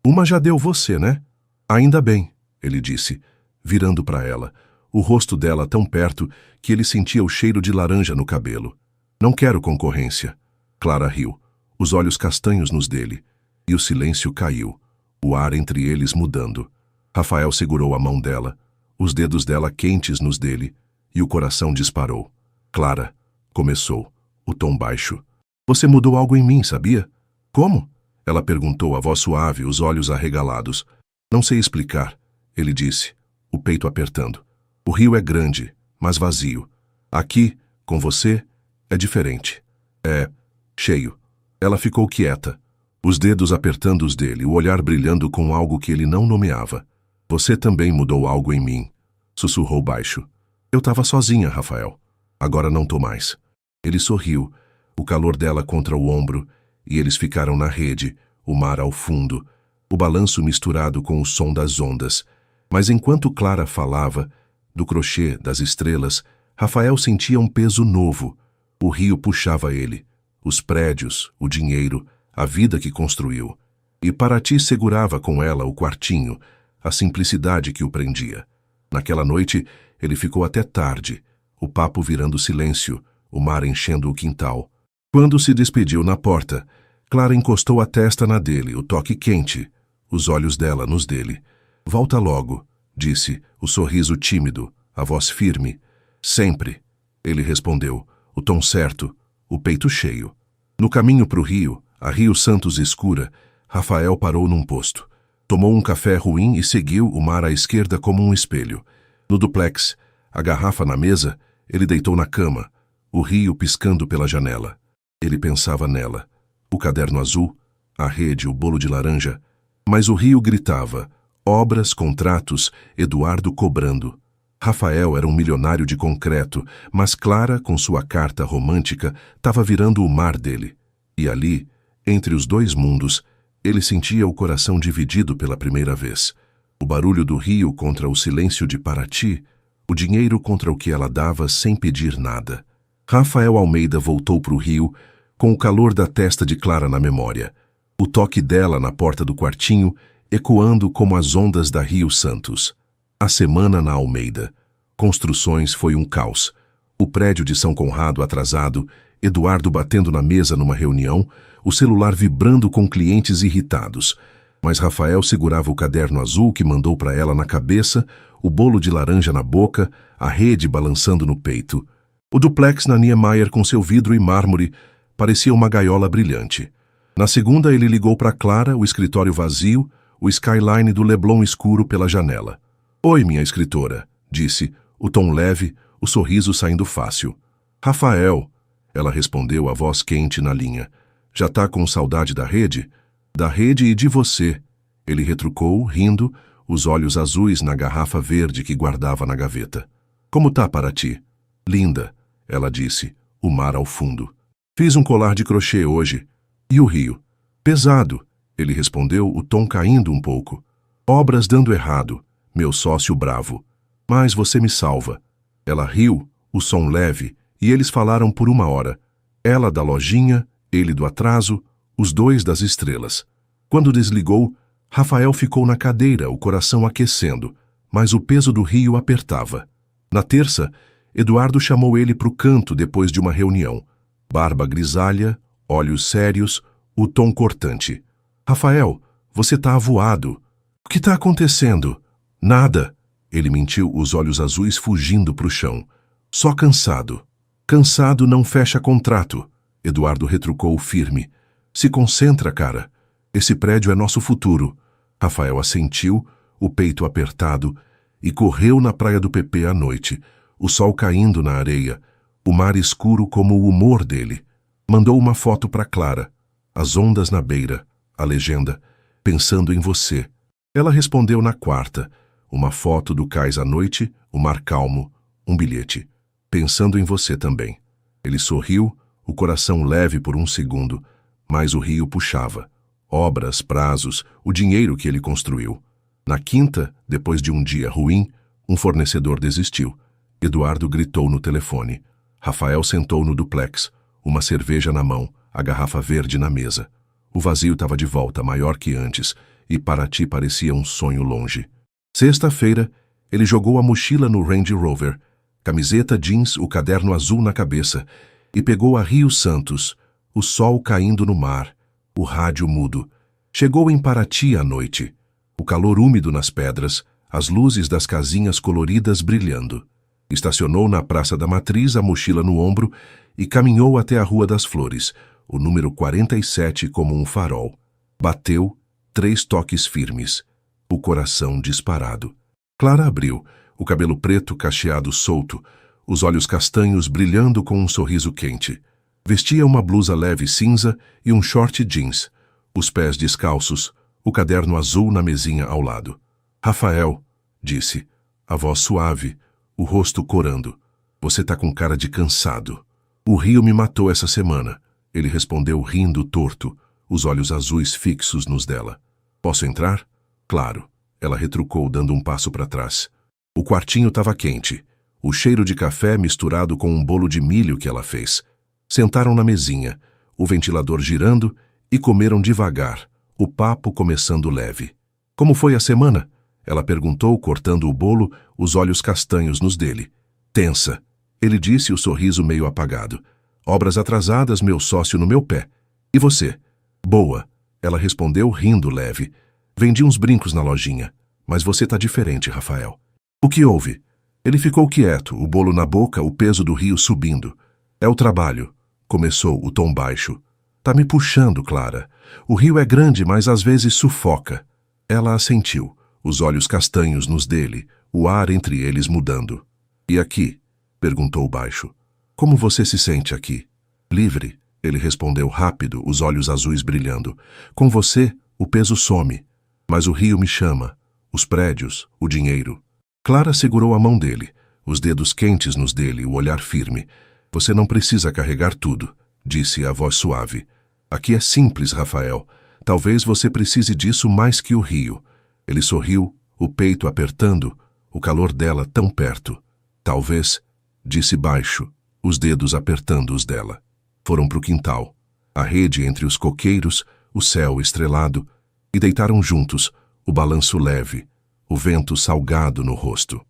Uma já deu você, né? Ainda bem, ele disse, virando para ela, o rosto dela tão perto que ele sentia o cheiro de laranja no cabelo. Não quero concorrência. Clara riu, os olhos castanhos nos dele, e o silêncio caiu, o ar entre eles mudando. Rafael segurou a mão dela, os dedos dela quentes nos dele, e o coração disparou. Clara, começou, o tom baixo. Você mudou algo em mim, sabia? Como? Ela perguntou, a voz suave, os olhos arregalados. Não sei explicar, ele disse, o peito apertando. O rio é grande, mas vazio. Aqui, com você, é diferente. É cheio. Ela ficou quieta, os dedos apertando os dele, o olhar brilhando com algo que ele não nomeava. Você também mudou algo em mim, sussurrou baixo. Eu estava sozinha, Rafael. Agora não tô mais. Ele sorriu, o calor dela contra o ombro, e eles ficaram na rede, o mar ao fundo, o balanço misturado com o som das ondas. Mas enquanto Clara falava, do crochê, das estrelas, Rafael sentia um peso novo. O rio puxava ele, os prédios, o dinheiro, a vida que construiu. E Paraty segurava com ela o quartinho, a simplicidade que o prendia. Naquela noite, ele ficou até tarde, o papo virando silêncio, o mar enchendo o quintal. Quando se despediu na porta, Clara encostou a testa na dele, o toque quente, os olhos dela nos dele. Volta logo, disse, o sorriso tímido, a voz firme. Sempre, ele respondeu, o tom certo, o peito cheio. No caminho para o rio, a Rio Santos escura, Rafael parou num posto. Tomou um café ruim e seguiu o mar à esquerda como um espelho. No duplex, a garrafa na mesa, ele deitou na cama, o rio piscando pela janela. Ele pensava nela. O caderno azul, a rede, o bolo de laranja. Mas o rio gritava, obras, contratos, Eduardo cobrando. Rafael era um milionário de concreto, mas Clara, com sua carta romântica, estava virando o mar dele. E ali, entre os dois mundos, ele sentia o coração dividido pela primeira vez. O barulho do rio contra o silêncio de Paraty, o dinheiro contra o que ela dava sem pedir nada. Rafael Almeida voltou para o rio, com o calor da testa de Clara na memória. O toque dela na porta do quartinho, ecoando como as ondas da Rio Santos. A semana na Almeida. Construções foi um caos. O prédio de São Conrado atrasado, Eduardo batendo na mesa numa reunião, o celular vibrando com clientes irritados. Mas Rafael segurava o caderno azul que mandou para ela na cabeça, o bolo de laranja na boca, a rede balançando no peito. O duplex na Niemeyer com seu vidro e mármore parecia uma gaiola brilhante. Na segunda ele ligou para Clara, o escritório vazio, o skyline do Leblon escuro pela janela. Oi, minha escritora, disse, o tom leve, o sorriso saindo fácil. Rafael, ela respondeu, a voz quente na linha. Já tá com saudade da rede? Da rede e de você. Ele retrucou, rindo, os olhos azuis na garrafa verde que guardava na gaveta. Como tá para ti? Linda, ela disse, o mar ao fundo. Fiz um colar de crochê hoje. E o rio? Pesado, ele respondeu, o tom caindo um pouco. Obras dando errado, meu sócio bravo. Mas você me salva. Ela riu, o som leve, e eles falaram por 1 hora. Ela da lojinha, ele do atraso, os dois das estrelas. Quando desligou, Rafael ficou na cadeira, o coração aquecendo, mas o peso do rio apertava. Na terça, Eduardo chamou ele para o canto depois de uma reunião. Barba grisalha, olhos sérios, o tom cortante. Rafael, você tá avoado. O que tá acontecendo? Nada. Ele mentiu, os olhos azuis fugindo para o chão. Só cansado. Cansado não fecha contrato. Eduardo retrucou firme. Se concentra, cara. Esse prédio é nosso futuro. Rafael assentiu, o peito apertado, e correu na praia do PP à noite, o sol caindo na areia, o mar escuro como o humor dele. Mandou uma foto para Clara, as ondas na beira, a legenda, pensando em você. Ela respondeu na quarta, uma foto do cais à noite, o mar calmo, um bilhete, pensando em você também. Ele sorriu, o coração leve por 1 segundo, mas o rio puxava, obras, prazos, o dinheiro que ele construiu. Na quinta, depois de um dia ruim, um fornecedor desistiu. Eduardo gritou no telefone. Rafael sentou no duplex, uma cerveja na mão, a garrafa verde na mesa. O vazio estava de volta, maior que antes, e Paraty parecia um sonho longe. Sexta-feira, ele jogou a mochila no Range Rover, camiseta jeans, o caderno azul na cabeça, e pegou a Rio Santos, o sol caindo no mar, o rádio mudo. Chegou em Paraty à noite, o calor úmido nas pedras, as luzes das casinhas coloridas brilhando. Estacionou na Praça da Matriz, a mochila no ombro, e caminhou até a Rua das Flores, o número 47 como um farol. Bateu 3 toques firmes, o coração disparado. Clara abriu, o cabelo preto cacheado solto, os olhos castanhos brilhando com um sorriso quente. Vestia uma blusa leve cinza e um short jeans, os pés descalços, o caderno azul na mesinha ao lado. Rafael, disse, a voz suave, o rosto corando. Você tá com cara de cansado. O Rio me matou essa semana. Ele respondeu rindo torto, os olhos azuis fixos nos dela. Posso entrar? Claro. Ela retrucou dando um passo para trás. O quartinho estava quente, o cheiro de café misturado com um bolo de milho que ela fez. Sentaram na mesinha, o ventilador girando, e comeram devagar, o papo começando leve. Como foi a semana? Ela perguntou, cortando o bolo, os olhos castanhos nos dele. Tensa. Ele disse, o sorriso meio apagado. Obras atrasadas, meu sócio no meu pé. E você? Boa. Ela respondeu, rindo leve. Vendi uns brincos na lojinha. Mas você tá diferente, Rafael. O que houve? Ele ficou quieto, o bolo na boca, o peso do Rio subindo. É o trabalho. Começou o tom baixo. Tá me puxando, Clara. O Rio é grande, mas às vezes sufoca. Ela assentiu, os olhos castanhos nos dele, o ar entre eles mudando. E aqui? Perguntou baixo. Como você se sente aqui? Livre, ele respondeu rápido, os olhos azuis brilhando. Com você, o peso some. Mas o Rio me chama. Os prédios, o dinheiro. Clara segurou a mão dele, os dedos quentes nos dele, o olhar firme. Você não precisa carregar tudo, disse a voz suave. Aqui é simples, Rafael. Talvez você precise disso mais que o Rio. Ele sorriu, o peito apertando, o calor dela tão perto. Talvez, disse baixo, os dedos apertando os dela. Foram para o quintal, a rede entre os coqueiros, o céu estrelado, e deitaram juntos, o balanço leve, o vento salgado no rosto.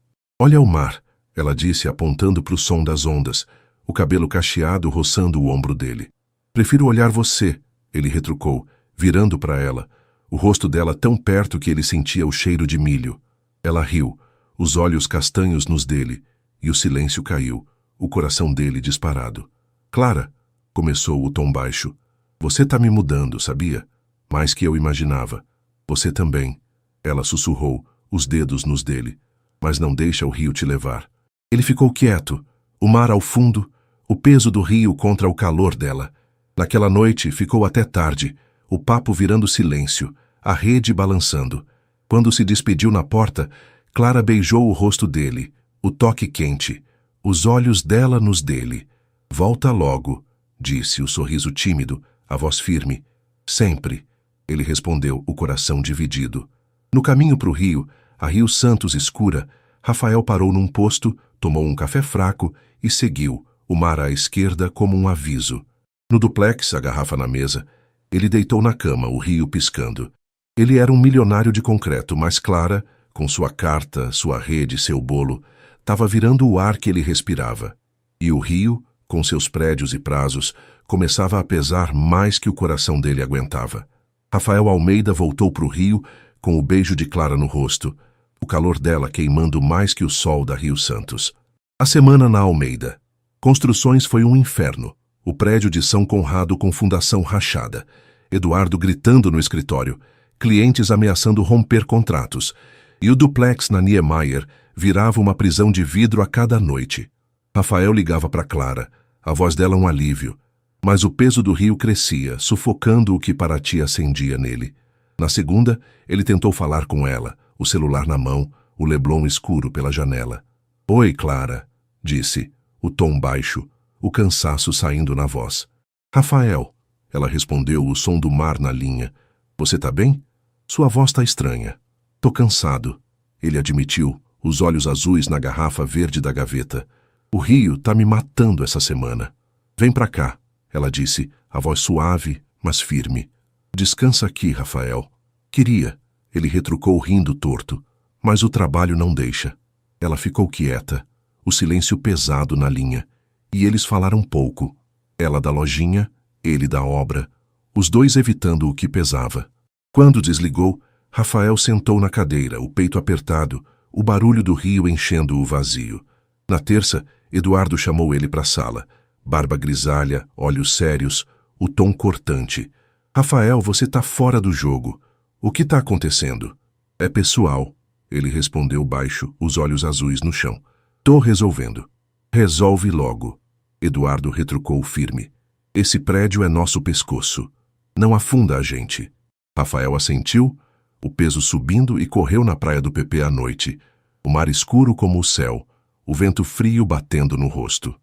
Olha o mar, ela disse apontando para o som das ondas, o cabelo cacheado roçando o ombro dele. Prefiro olhar você, ele retrucou, virando para ela, o rosto dela tão perto que ele sentia o cheiro de milho. Ela riu, os olhos castanhos nos dele, e o silêncio caiu, o coração dele disparado. Clara, começou o tom baixo, você tá me mudando, sabia? Mais que eu imaginava. Você também. Ela sussurrou, os dedos nos dele. Mas não deixa o Rio te levar. Ele ficou quieto, o mar ao fundo, o peso do Rio contra o calor dela. Naquela noite ficou até tarde, o papo virando silêncio, a rede balançando. Quando se despediu na porta, Clara beijou o rosto dele, o toque quente, os olhos dela nos dele. Volta logo, disse o sorriso tímido, a voz firme. Sempre, ele respondeu, o coração dividido. No caminho para o Rio, a Rio Santos escura, Rafael parou num posto, tomou um café fraco e seguiu, o mar à esquerda como um aviso. No duplex, a garrafa na mesa, ele deitou na cama, o Rio piscando. Ele era um milionário de concreto, mas Clara, com sua carta, sua rede, seu bolo, estava virando o ar que ele respirava. E o Rio, com seus prédios e prazos, começava a pesar mais que o coração dele aguentava. Rafael Almeida voltou para o Rio, com o beijo de Clara no rosto, o calor dela queimando mais que o sol da Rio Santos. A semana na Almeida. Construções foi um inferno. O prédio de São Conrado com fundação rachada. Eduardo gritando no escritório. Clientes ameaçando romper contratos. E o duplex na Niemeyer virava uma prisão de vidro a cada noite. Rafael ligava para Clara, a voz dela um alívio. Mas o peso do Rio crescia, sufocando o que Paraty acendia nele. Na segunda, ele tentou falar com ela, o celular na mão, o Leblon escuro pela janela. Oi, Clara, disse, o tom baixo, o cansaço saindo na voz. Rafael, ela respondeu, o som do mar na linha. Você tá bem? Sua voz tá estranha. Tô cansado, ele admitiu, os olhos azuis na garrafa verde da gaveta. O rio tá me matando essa semana. Vem pra cá, ela disse, a voz suave, mas firme. Descansa aqui, Rafael. Queria, ele retrucou rindo torto, mas o trabalho não deixa. Ela ficou quieta, o silêncio pesado na linha, e eles falaram pouco. Ela da lojinha, ele da obra, os dois evitando o que pesava. Quando desligou, Rafael sentou na cadeira, o peito apertado, o barulho do rio enchendo o vazio. Na terça, Eduardo chamou ele para a sala. Barba grisalha, olhos sérios, o tom cortante. Rafael, você tá fora do jogo. O que tá acontecendo? É pessoal, ele respondeu baixo, os olhos azuis no chão. Tô resolvendo. Resolve logo. Eduardo retrucou firme. Esse prédio é nosso pescoço. Não afunda a gente. Rafael assentiu, o peso subindo e correu na praia do PP à noite. O mar escuro como o céu, o vento frio batendo no rosto.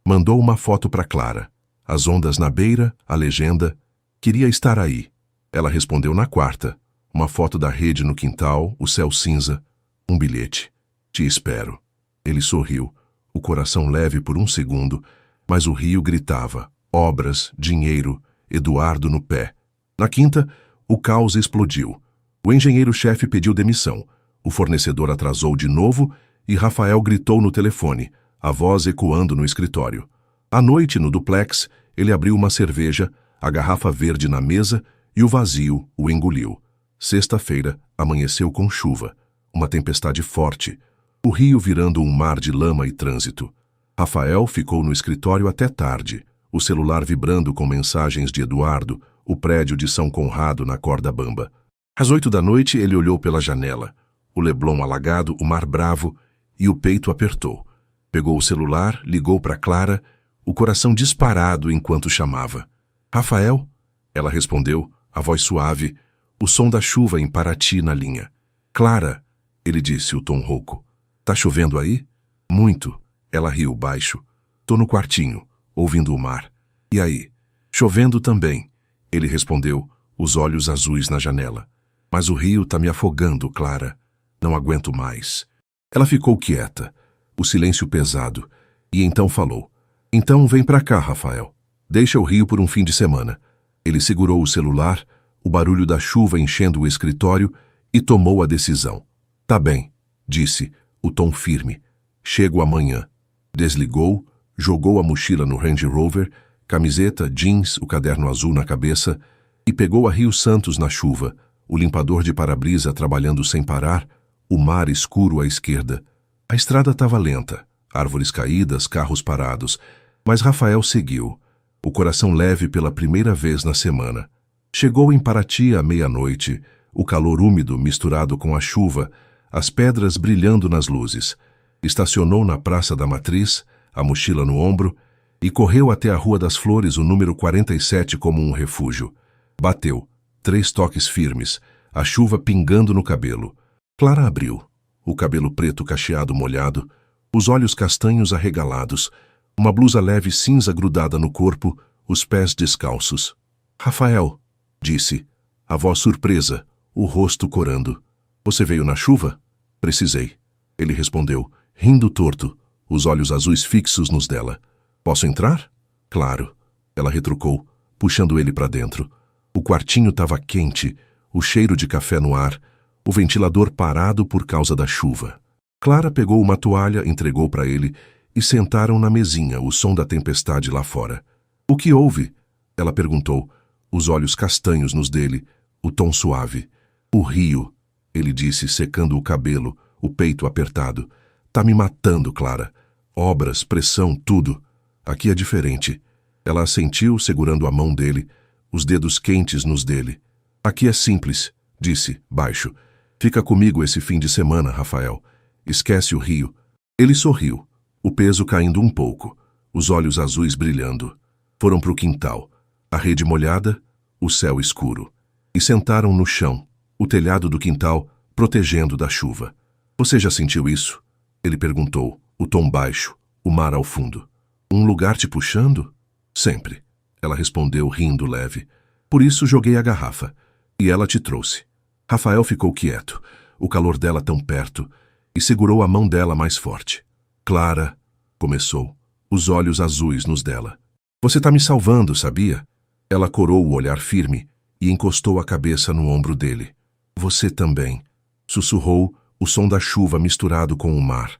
Mandou uma foto para Clara. As ondas na beira, a legenda. Queria estar aí. Ela respondeu na quarta. Uma foto da rede no quintal, o céu cinza. Um bilhete. Te espero. Ele sorriu, o coração leve por um segundo, mas o rio gritava. Obras, dinheiro, Eduardo no pé. Na quinta, o caos explodiu. O engenheiro-chefe pediu demissão. O fornecedor atrasou de novo e Rafael gritou no telefone, a voz ecoando no escritório. À noite, no duplex, ele abriu uma cerveja, a garrafa verde na mesa e o vazio o engoliu. Sexta-feira, amanheceu com chuva. Uma tempestade forte. O rio virando um mar de lama e trânsito. Rafael ficou no escritório até tarde, o celular vibrando com mensagens de Eduardo, o prédio de São Conrado na corda bamba. Às 8 da noite, ele olhou pela janela. O Leblon alagado, o mar bravo, e o peito apertou. Pegou o celular, ligou para Clara, o coração disparado enquanto chamava. Rafael? Ela respondeu, a voz suave, o som da chuva em Paraty na linha. Clara, ele disse, o tom rouco. Tá chovendo aí? Muito. Ela riu baixo. Tô no quartinho, ouvindo o mar. E aí? Chovendo também. Ele respondeu, os olhos azuis na janela. Mas o rio tá me afogando, Clara. Não aguento mais. Ela ficou quieta, o silêncio pesado, e então falou. Então vem pra cá, Rafael. Deixa o rio por um fim de semana. Ele segurou o celular, o barulho da chuva enchendo o escritório, e tomou a decisão. Tá bem, disse, o tom firme. Chego amanhã. Desligou, jogou a mochila no Range Rover, camiseta, jeans, o caderno azul na cabeça, e pegou a Rio Santos na chuva, o limpador de para-brisa trabalhando sem parar, o mar escuro à esquerda. A estrada estava lenta, árvores caídas, carros parados, mas Rafael seguiu, o coração leve pela primeira vez na semana. Chegou em Paraty à meia-noite, o calor úmido misturado com a chuva, as pedras brilhando nas luzes. Estacionou na Praça da Matriz, a mochila no ombro, e correu até a Rua das Flores, o número 47, como um refúgio. Bateu, 3 toques firmes, a chuva pingando no cabelo. Clara abriu, o cabelo preto cacheado molhado, os olhos castanhos arregalados, uma blusa leve cinza grudada no corpo, os pés descalços. Rafael, disse, a voz surpresa, o rosto corando. Você veio na chuva? Precisei. Ele respondeu, rindo torto, os olhos azuis fixos nos dela. Posso entrar? Claro. Ela retrucou, puxando ele para dentro. O quartinho estava quente, o cheiro de café no ar, o ventilador parado por causa da chuva. Clara pegou uma toalha, entregou para ele e sentaram na mesinha, o som da tempestade lá fora. O que houve? Ela perguntou, os olhos castanhos nos dele, o tom suave. O rio, ele disse, secando o cabelo, o peito apertado. Tá me matando, Clara. Obras, pressão, tudo. Aqui é diferente. Ela assentiu, segurando a mão dele, os dedos quentes nos dele. Aqui é simples, disse, baixo. Fica comigo esse fim de semana, Rafael. Esquece o rio. Ele sorriu, o peso caindo um pouco, os olhos azuis brilhando. Foram para o quintal, a rede molhada, o céu escuro. E sentaram no chão, o telhado do quintal, protegendo da chuva. Você já sentiu isso? Ele perguntou, o tom baixo, o mar ao fundo. Um lugar te puxando? Sempre. Ela respondeu, rindo leve. Por isso joguei a garrafa. E ela te trouxe. Rafael ficou quieto, o calor dela tão perto, e segurou a mão dela mais forte. Clara, começou, os olhos azuis nos dela. Você tá me salvando, sabia? Ela corou o olhar firme e encostou a cabeça no ombro dele. Você também, sussurrou, o som da chuva misturado com o mar.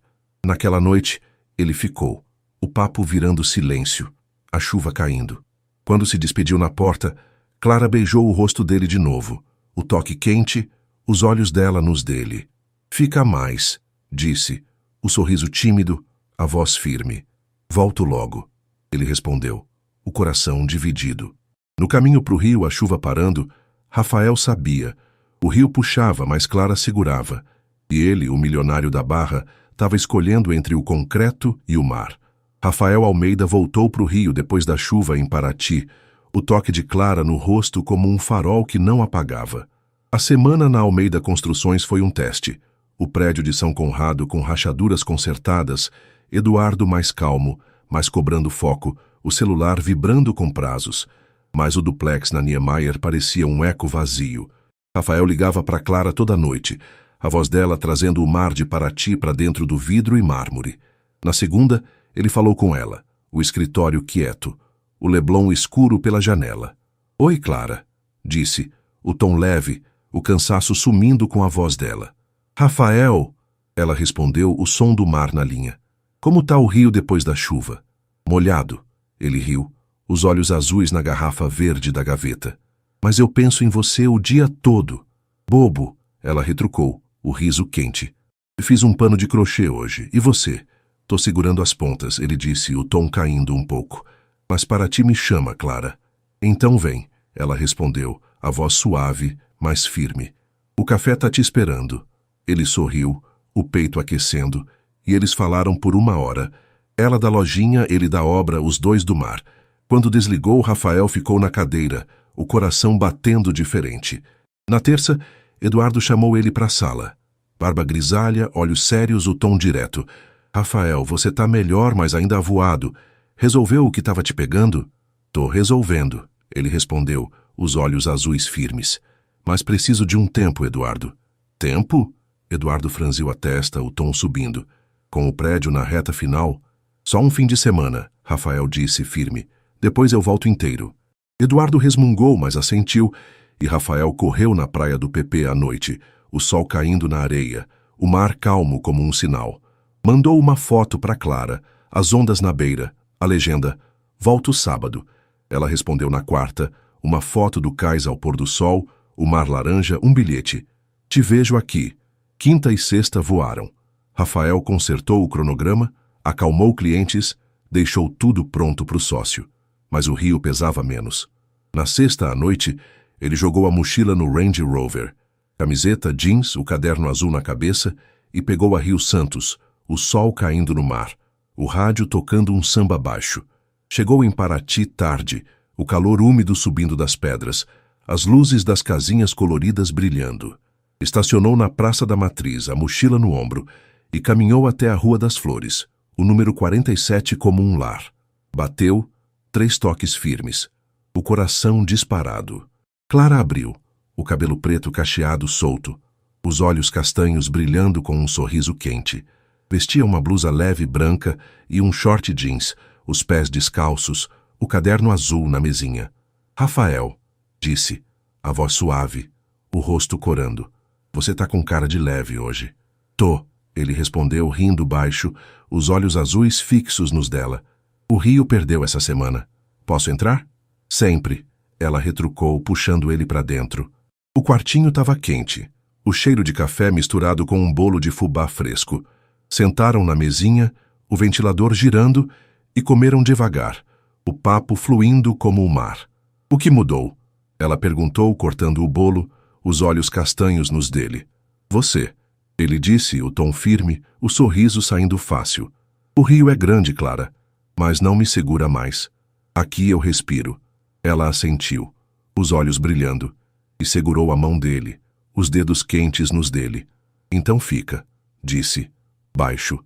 Naquela noite, ele ficou, o papo virando silêncio, a chuva caindo. Quando se despediu na porta, Clara beijou o rosto dele de novo, o toque quente, os olhos dela nos dele. Fica mais, disse, o sorriso tímido, a voz firme. Volto logo, ele respondeu, o coração dividido. No caminho para o rio, a chuva parando, Rafael sabia. O rio puxava, mas Clara segurava. E ele, o milionário da Barra, estava escolhendo entre o concreto e o mar. Rafael Almeida voltou para o rio depois da chuva em Paraty, o toque de Clara no rosto como um farol que não apagava. A semana na Almeida Construções foi um teste. O prédio de São Conrado com rachaduras consertadas, Eduardo mais calmo, mas cobrando foco, o celular vibrando com prazos. Mas o duplex na Niemeyer parecia um eco vazio. Rafael ligava para Clara toda noite, a voz dela trazendo o mar de Paraty para dentro do vidro e mármore. Na segunda, ele falou com ela, o escritório quieto, o Leblon escuro pela janela. Oi, Clara, disse, o tom leve, o cansaço sumindo com a voz dela. Rafael, ela respondeu, o som do mar na linha. Como tá o rio depois da chuva? Molhado, ele riu, os olhos azuis na garrafa verde da gaveta. Mas eu penso em você o dia todo. Bobo, ela retrucou, o riso quente. Fiz um pano de crochê hoje, e você? Tô segurando as pontas, ele disse, o tom caindo um pouco. Mas Paraty me chama, Clara. Então vem, ela respondeu, a voz suave, mas firme. O café tá te esperando. Ele sorriu, o peito aquecendo, e eles falaram por 1 hora. Ela da lojinha, ele da obra, os dois do mar. Quando desligou, Rafael ficou na cadeira, o coração batendo diferente. Na terça, Eduardo chamou ele para a sala. Barba grisalha, olhos sérios, o tom direto. Rafael, você tá melhor, mas ainda avoado. Resolveu o que estava te pegando? Tô resolvendo, ele respondeu, os olhos azuis firmes. Mas preciso de um tempo, Eduardo. Tempo? Eduardo franziu a testa, o tom subindo. Com o prédio na reta final, só um fim de semana, Rafael disse firme. Depois eu volto inteiro. Eduardo resmungou, mas assentiu, e Rafael correu na praia do PP à noite, o sol caindo na areia, o mar calmo como um sinal. Mandou uma foto para Clara, as ondas na beira, a legenda, volto sábado. Ela respondeu na quarta, uma foto do cais ao pôr do sol, o mar laranja, um bilhete. Te vejo aqui. Quinta e sexta voaram. Rafael consertou o cronograma, acalmou clientes, deixou tudo pronto para o sócio. Mas o rio pesava menos. Na sexta à noite, ele jogou a mochila no Range Rover, camiseta, jeans, o caderno azul na cabeça e pegou a Rio Santos, o sol caindo no mar, o rádio tocando um samba baixo. Chegou em Paraty tarde, o calor úmido subindo das pedras, as luzes das casinhas coloridas brilhando. Estacionou na Praça da Matriz, a mochila no ombro, e caminhou até a Rua das Flores, o número 47 como um lar. Bateu, 3 toques firmes, o coração disparado. Clara abriu, o cabelo preto cacheado solto, os olhos castanhos brilhando com um sorriso quente. Vestia uma blusa leve branca e um short jeans, os pés descalços, o caderno azul na mesinha. Rafael, disse, a voz suave, o rosto corando. Você tá com cara de leve hoje. Tô, ele respondeu rindo baixo, os olhos azuis fixos nos dela. O rio perdeu essa semana. Posso entrar? Sempre, ela retrucou, puxando ele para dentro. O quartinho estava quente, o cheiro de café misturado com um bolo de fubá fresco. Sentaram na mesinha, o ventilador girando, e comeram devagar, o papo fluindo como o mar. O que mudou? Ela perguntou, cortando o bolo, os olhos castanhos nos dele. Você, ele disse, o tom firme, o sorriso saindo fácil. O rio é grande, Clara, mas não me segura mais. Aqui eu respiro. Ela assentiu, os olhos brilhando, e segurou a mão dele, os dedos quentes nos dele. Então fica, disse, baixo.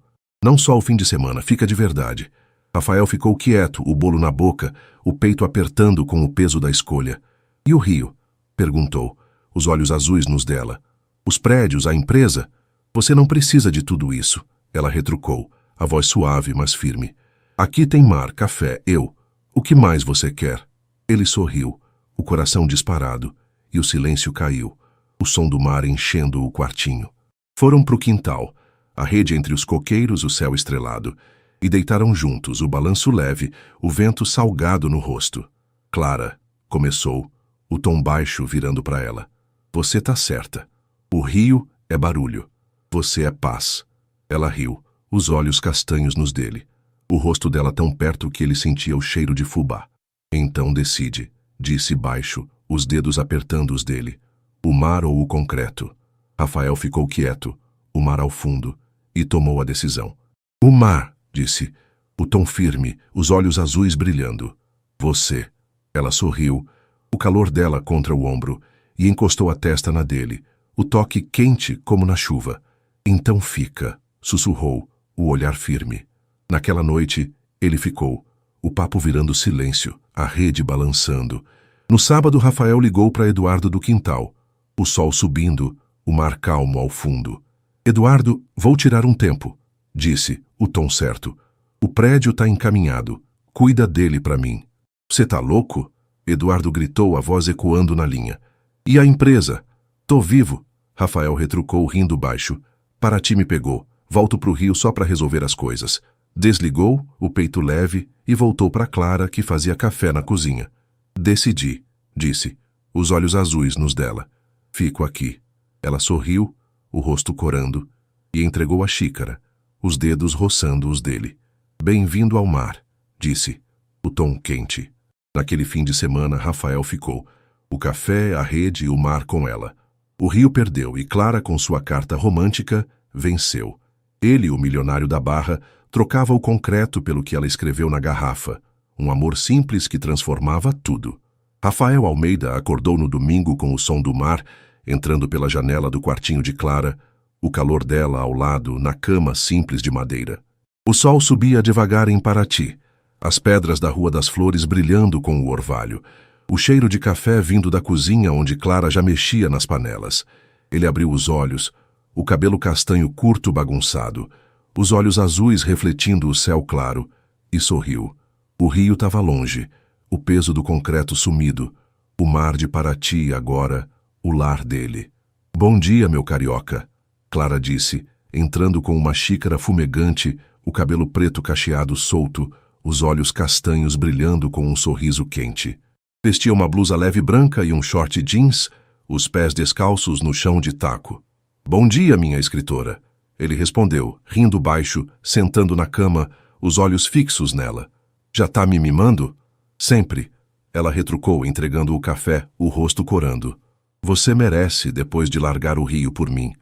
Não só o fim de semana, fica de verdade. Rafael ficou quieto, o bolo na boca, o peito apertando com o peso da escolha. E o rio? Perguntou, os olhos azuis nos dela. Os prédios, a empresa? Você não precisa de tudo isso, ela retrucou, a voz suave, mas firme. Aqui tem mar, café, eu. O que mais você quer? Ele sorriu, o coração disparado, e o silêncio caiu, o som do mar enchendo o quartinho. Foram para o quintal, a rede entre os coqueiros, o céu estrelado, e deitaram juntos, o balanço leve, o vento salgado no rosto. Clara, começou, o tom baixo virando para ela. Você tá certa. O rio é barulho. Você é paz. Ela riu, os olhos castanhos nos dele. O rosto dela tão perto que ele sentia o cheiro de fubá. Então decide, disse baixo, os dedos apertando os dele. O mar ou o concreto? Rafael ficou quieto, o mar ao fundo, e tomou a decisão. O mar, disse, o tom firme, os olhos azuis brilhando. Você. Ela sorriu, o calor dela contra o ombro, e encostou a testa na dele, o toque quente como na chuva. Então fica, sussurrou, o olhar firme. Naquela noite, ele ficou, o papo virando silêncio, a rede balançando. No sábado, Rafael ligou para Eduardo do quintal. O sol subindo, o mar calmo ao fundo. Eduardo, vou tirar um tempo, disse, o tom certo. O prédio tá encaminhado. Cuida dele para mim. Você tá louco? Eduardo gritou, a voz ecoando na linha. E a empresa? Tô vivo, Rafael retrucou rindo baixo. Paraty me pegou. Volto pro Rio só para resolver as coisas. Desligou, o peito leve, e voltou para Clara, que fazia café na cozinha. Decidi, disse, os olhos azuis nos dela. Fico aqui. Ela sorriu, o rosto corando, e entregou a xícara, os dedos roçando os dele. Bem-vindo ao mar, disse, o tom quente. Naquele fim de semana, Rafael ficou. O café, a rede e o mar com ela. O Rio perdeu e Clara, com sua carta romântica, venceu. Ele, o milionário da Barra, trocava o concreto pelo que ela escreveu na garrafa. Um amor simples que transformava tudo. Rafael Almeida acordou no domingo com o som do mar, entrando pela janela do quartinho de Clara, o calor dela ao lado, na cama simples de madeira. O sol subia devagar em Paraty, as pedras da Rua das Flores brilhando com o orvalho, o cheiro de café vindo da cozinha onde Clara já mexia nas panelas. Ele abriu os olhos, o cabelo castanho curto bagunçado, os olhos azuis refletindo o céu claro, e sorriu. O rio estava longe, o peso do concreto sumido, o mar de Paraty agora, o lar dele. Bom dia, meu carioca, Clara disse, entrando com uma xícara fumegante, o cabelo preto cacheado solto, os olhos castanhos brilhando com um sorriso quente. Vestia uma blusa leve branca e um short jeans, os pés descalços no chão de taco. Bom dia, minha escritora, ele respondeu, rindo baixo, sentando na cama, os olhos fixos nela. Já tá me mimando? Sempre. Ela retrucou, entregando o café, o rosto corando. Você merece, depois de largar o Rio por mim.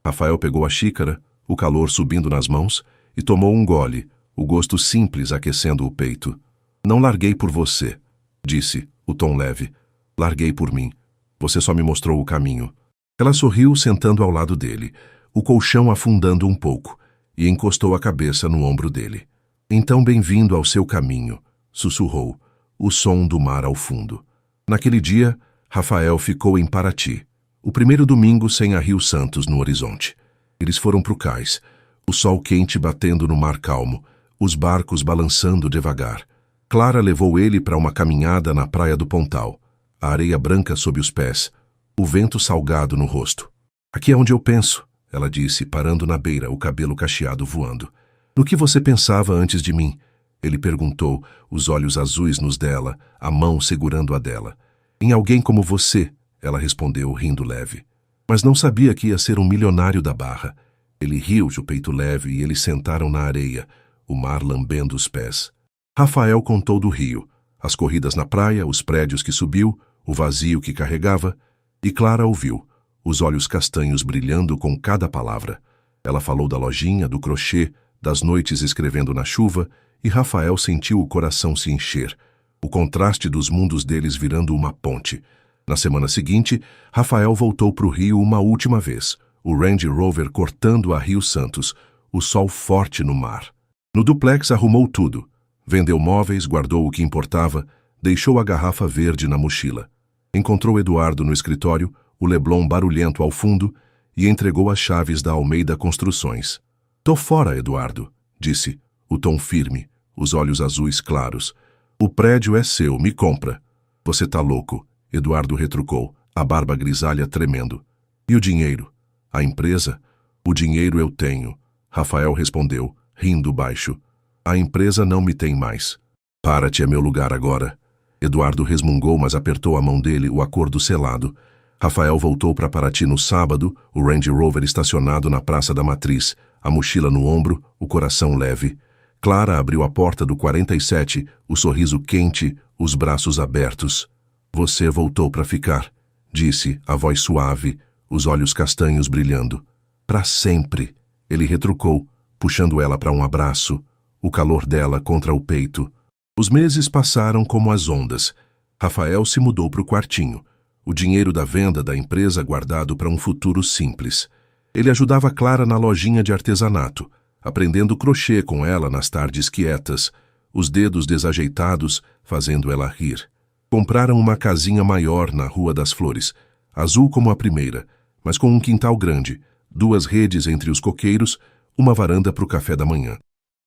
Rafael pegou a xícara, o calor subindo nas mãos, e tomou um gole, o gosto simples aquecendo o peito. Não larguei por você, disse, o tom leve. Larguei por mim. Você só me mostrou o caminho. Ela sorriu, sentando ao lado dele, o colchão afundando um pouco, e encostou a cabeça no ombro dele. Então bem-vindo ao seu caminho, sussurrou, o som do mar ao fundo. Naquele dia, Rafael ficou em Paraty, o primeiro domingo sem a Rio Santos no horizonte. Eles foram pro cais, o sol quente batendo no mar calmo, os barcos balançando devagar. Clara levou ele para uma caminhada na praia do Pontal, a areia branca sob os pés, o vento salgado no rosto. Aqui é onde eu penso, ela disse, parando na beira, o cabelo cacheado voando. No que você pensava antes de mim? Ele perguntou, os olhos azuis nos dela, a mão segurando a dela. Em alguém como você, ela respondeu, rindo leve. Mas não sabia que ia ser um milionário da Barra. Ele riu de o peito leve e eles sentaram na areia, o mar lambendo os pés. Rafael contou do Rio, as corridas na praia, os prédios que subiu, o vazio que carregava, e Clara ouviu, os olhos castanhos brilhando com cada palavra. Ela falou da lojinha, do crochê, das noites escrevendo na chuva, e Rafael sentiu o coração se encher, o contraste dos mundos deles virando uma ponte. Na semana seguinte, Rafael voltou para o Rio uma última vez, o Range Rover cortando a Rio Santos, o sol forte no mar. No duplex arrumou tudo, vendeu móveis, guardou o que importava, deixou a garrafa verde na mochila. Encontrou Eduardo no escritório, o Leblon barulhento ao fundo, e entregou as chaves da Almeida Construções. Tô fora, Eduardo, disse, o tom firme, os olhos azuis claros. O prédio é seu, me compra. Você tá louco, Eduardo retrucou, a barba grisalha tremendo. E o dinheiro? A empresa? O dinheiro eu tenho, Rafael respondeu, rindo baixo. A empresa não me tem mais. Para-te, é meu lugar agora. Eduardo resmungou, mas apertou a mão dele, o acordo selado. Rafael voltou para Paraty no sábado, o Range Rover estacionado na Praça da Matriz, a mochila no ombro, o coração leve. Clara abriu a porta do 47, o sorriso quente, os braços abertos. Você voltou para ficar, disse, a voz suave, os olhos castanhos brilhando. Para sempre, ele retrucou, puxando ela para um abraço, o calor dela contra o peito. Os meses passaram como as ondas. Rafael se mudou para o quartinho, o dinheiro da venda da empresa guardado para um futuro simples. Ele ajudava Clara na lojinha de artesanato, aprendendo crochê com ela nas tardes quietas, os dedos desajeitados fazendo ela rir. Compraram uma casinha maior na Rua das Flores, azul como a primeira, mas com um quintal grande, 2 redes entre os coqueiros, uma varanda para o café da manhã.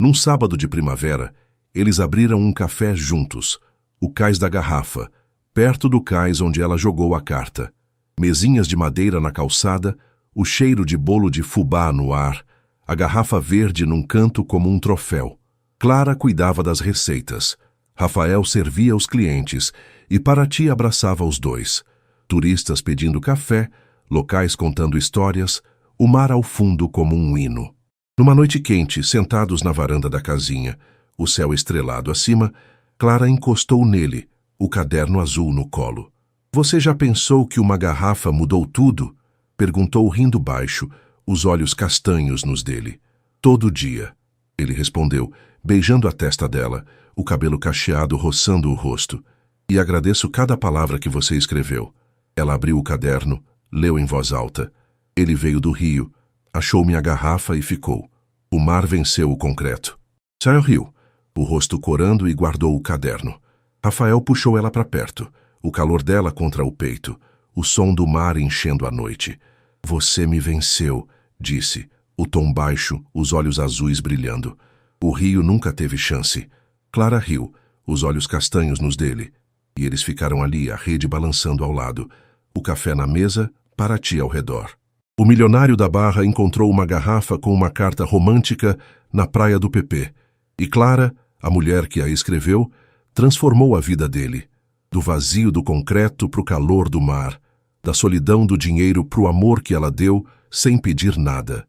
Num sábado de primavera, eles abriram um café juntos, o cais da garrafa, perto do cais onde ela jogou a carta. Mesinhas de madeira na calçada, o cheiro de bolo de fubá no ar, a garrafa verde num canto como um troféu. Clara cuidava das receitas. Rafael servia os clientes e Paraty abraçava os dois. Turistas pedindo café, locais contando histórias, o mar ao fundo como um hino. Numa noite quente, sentados na varanda da casinha, o céu estrelado acima, Clara encostou nele, o caderno azul no colo. Você já pensou que uma garrafa mudou tudo? Perguntou rindo baixo, os olhos castanhos nos dele. Todo dia, ele respondeu, beijando a testa dela, o cabelo cacheado roçando o rosto. E agradeço cada palavra que você escreveu. Ela abriu o caderno, leu em voz alta. Ele veio do Rio, achou minha garrafa e ficou. O mar venceu o concreto. Saiu ao rio, o rosto corando, e guardou o caderno. Rafael puxou ela para perto, o calor dela contra o peito, o som do mar enchendo a noite. Você me venceu, disse, o tom baixo, os olhos azuis brilhando. O rio nunca teve chance. Clara riu, os olhos castanhos nos dele. E eles ficaram ali, a rede balançando ao lado, o café na mesa, Paraty ao redor. O milionário da Barra encontrou uma garrafa com uma carta romântica na praia do PP. E Clara, a mulher que a escreveu, transformou a vida dele. Do vazio do concreto para o calor do mar, da solidão do dinheiro para o amor que ela deu sem pedir nada.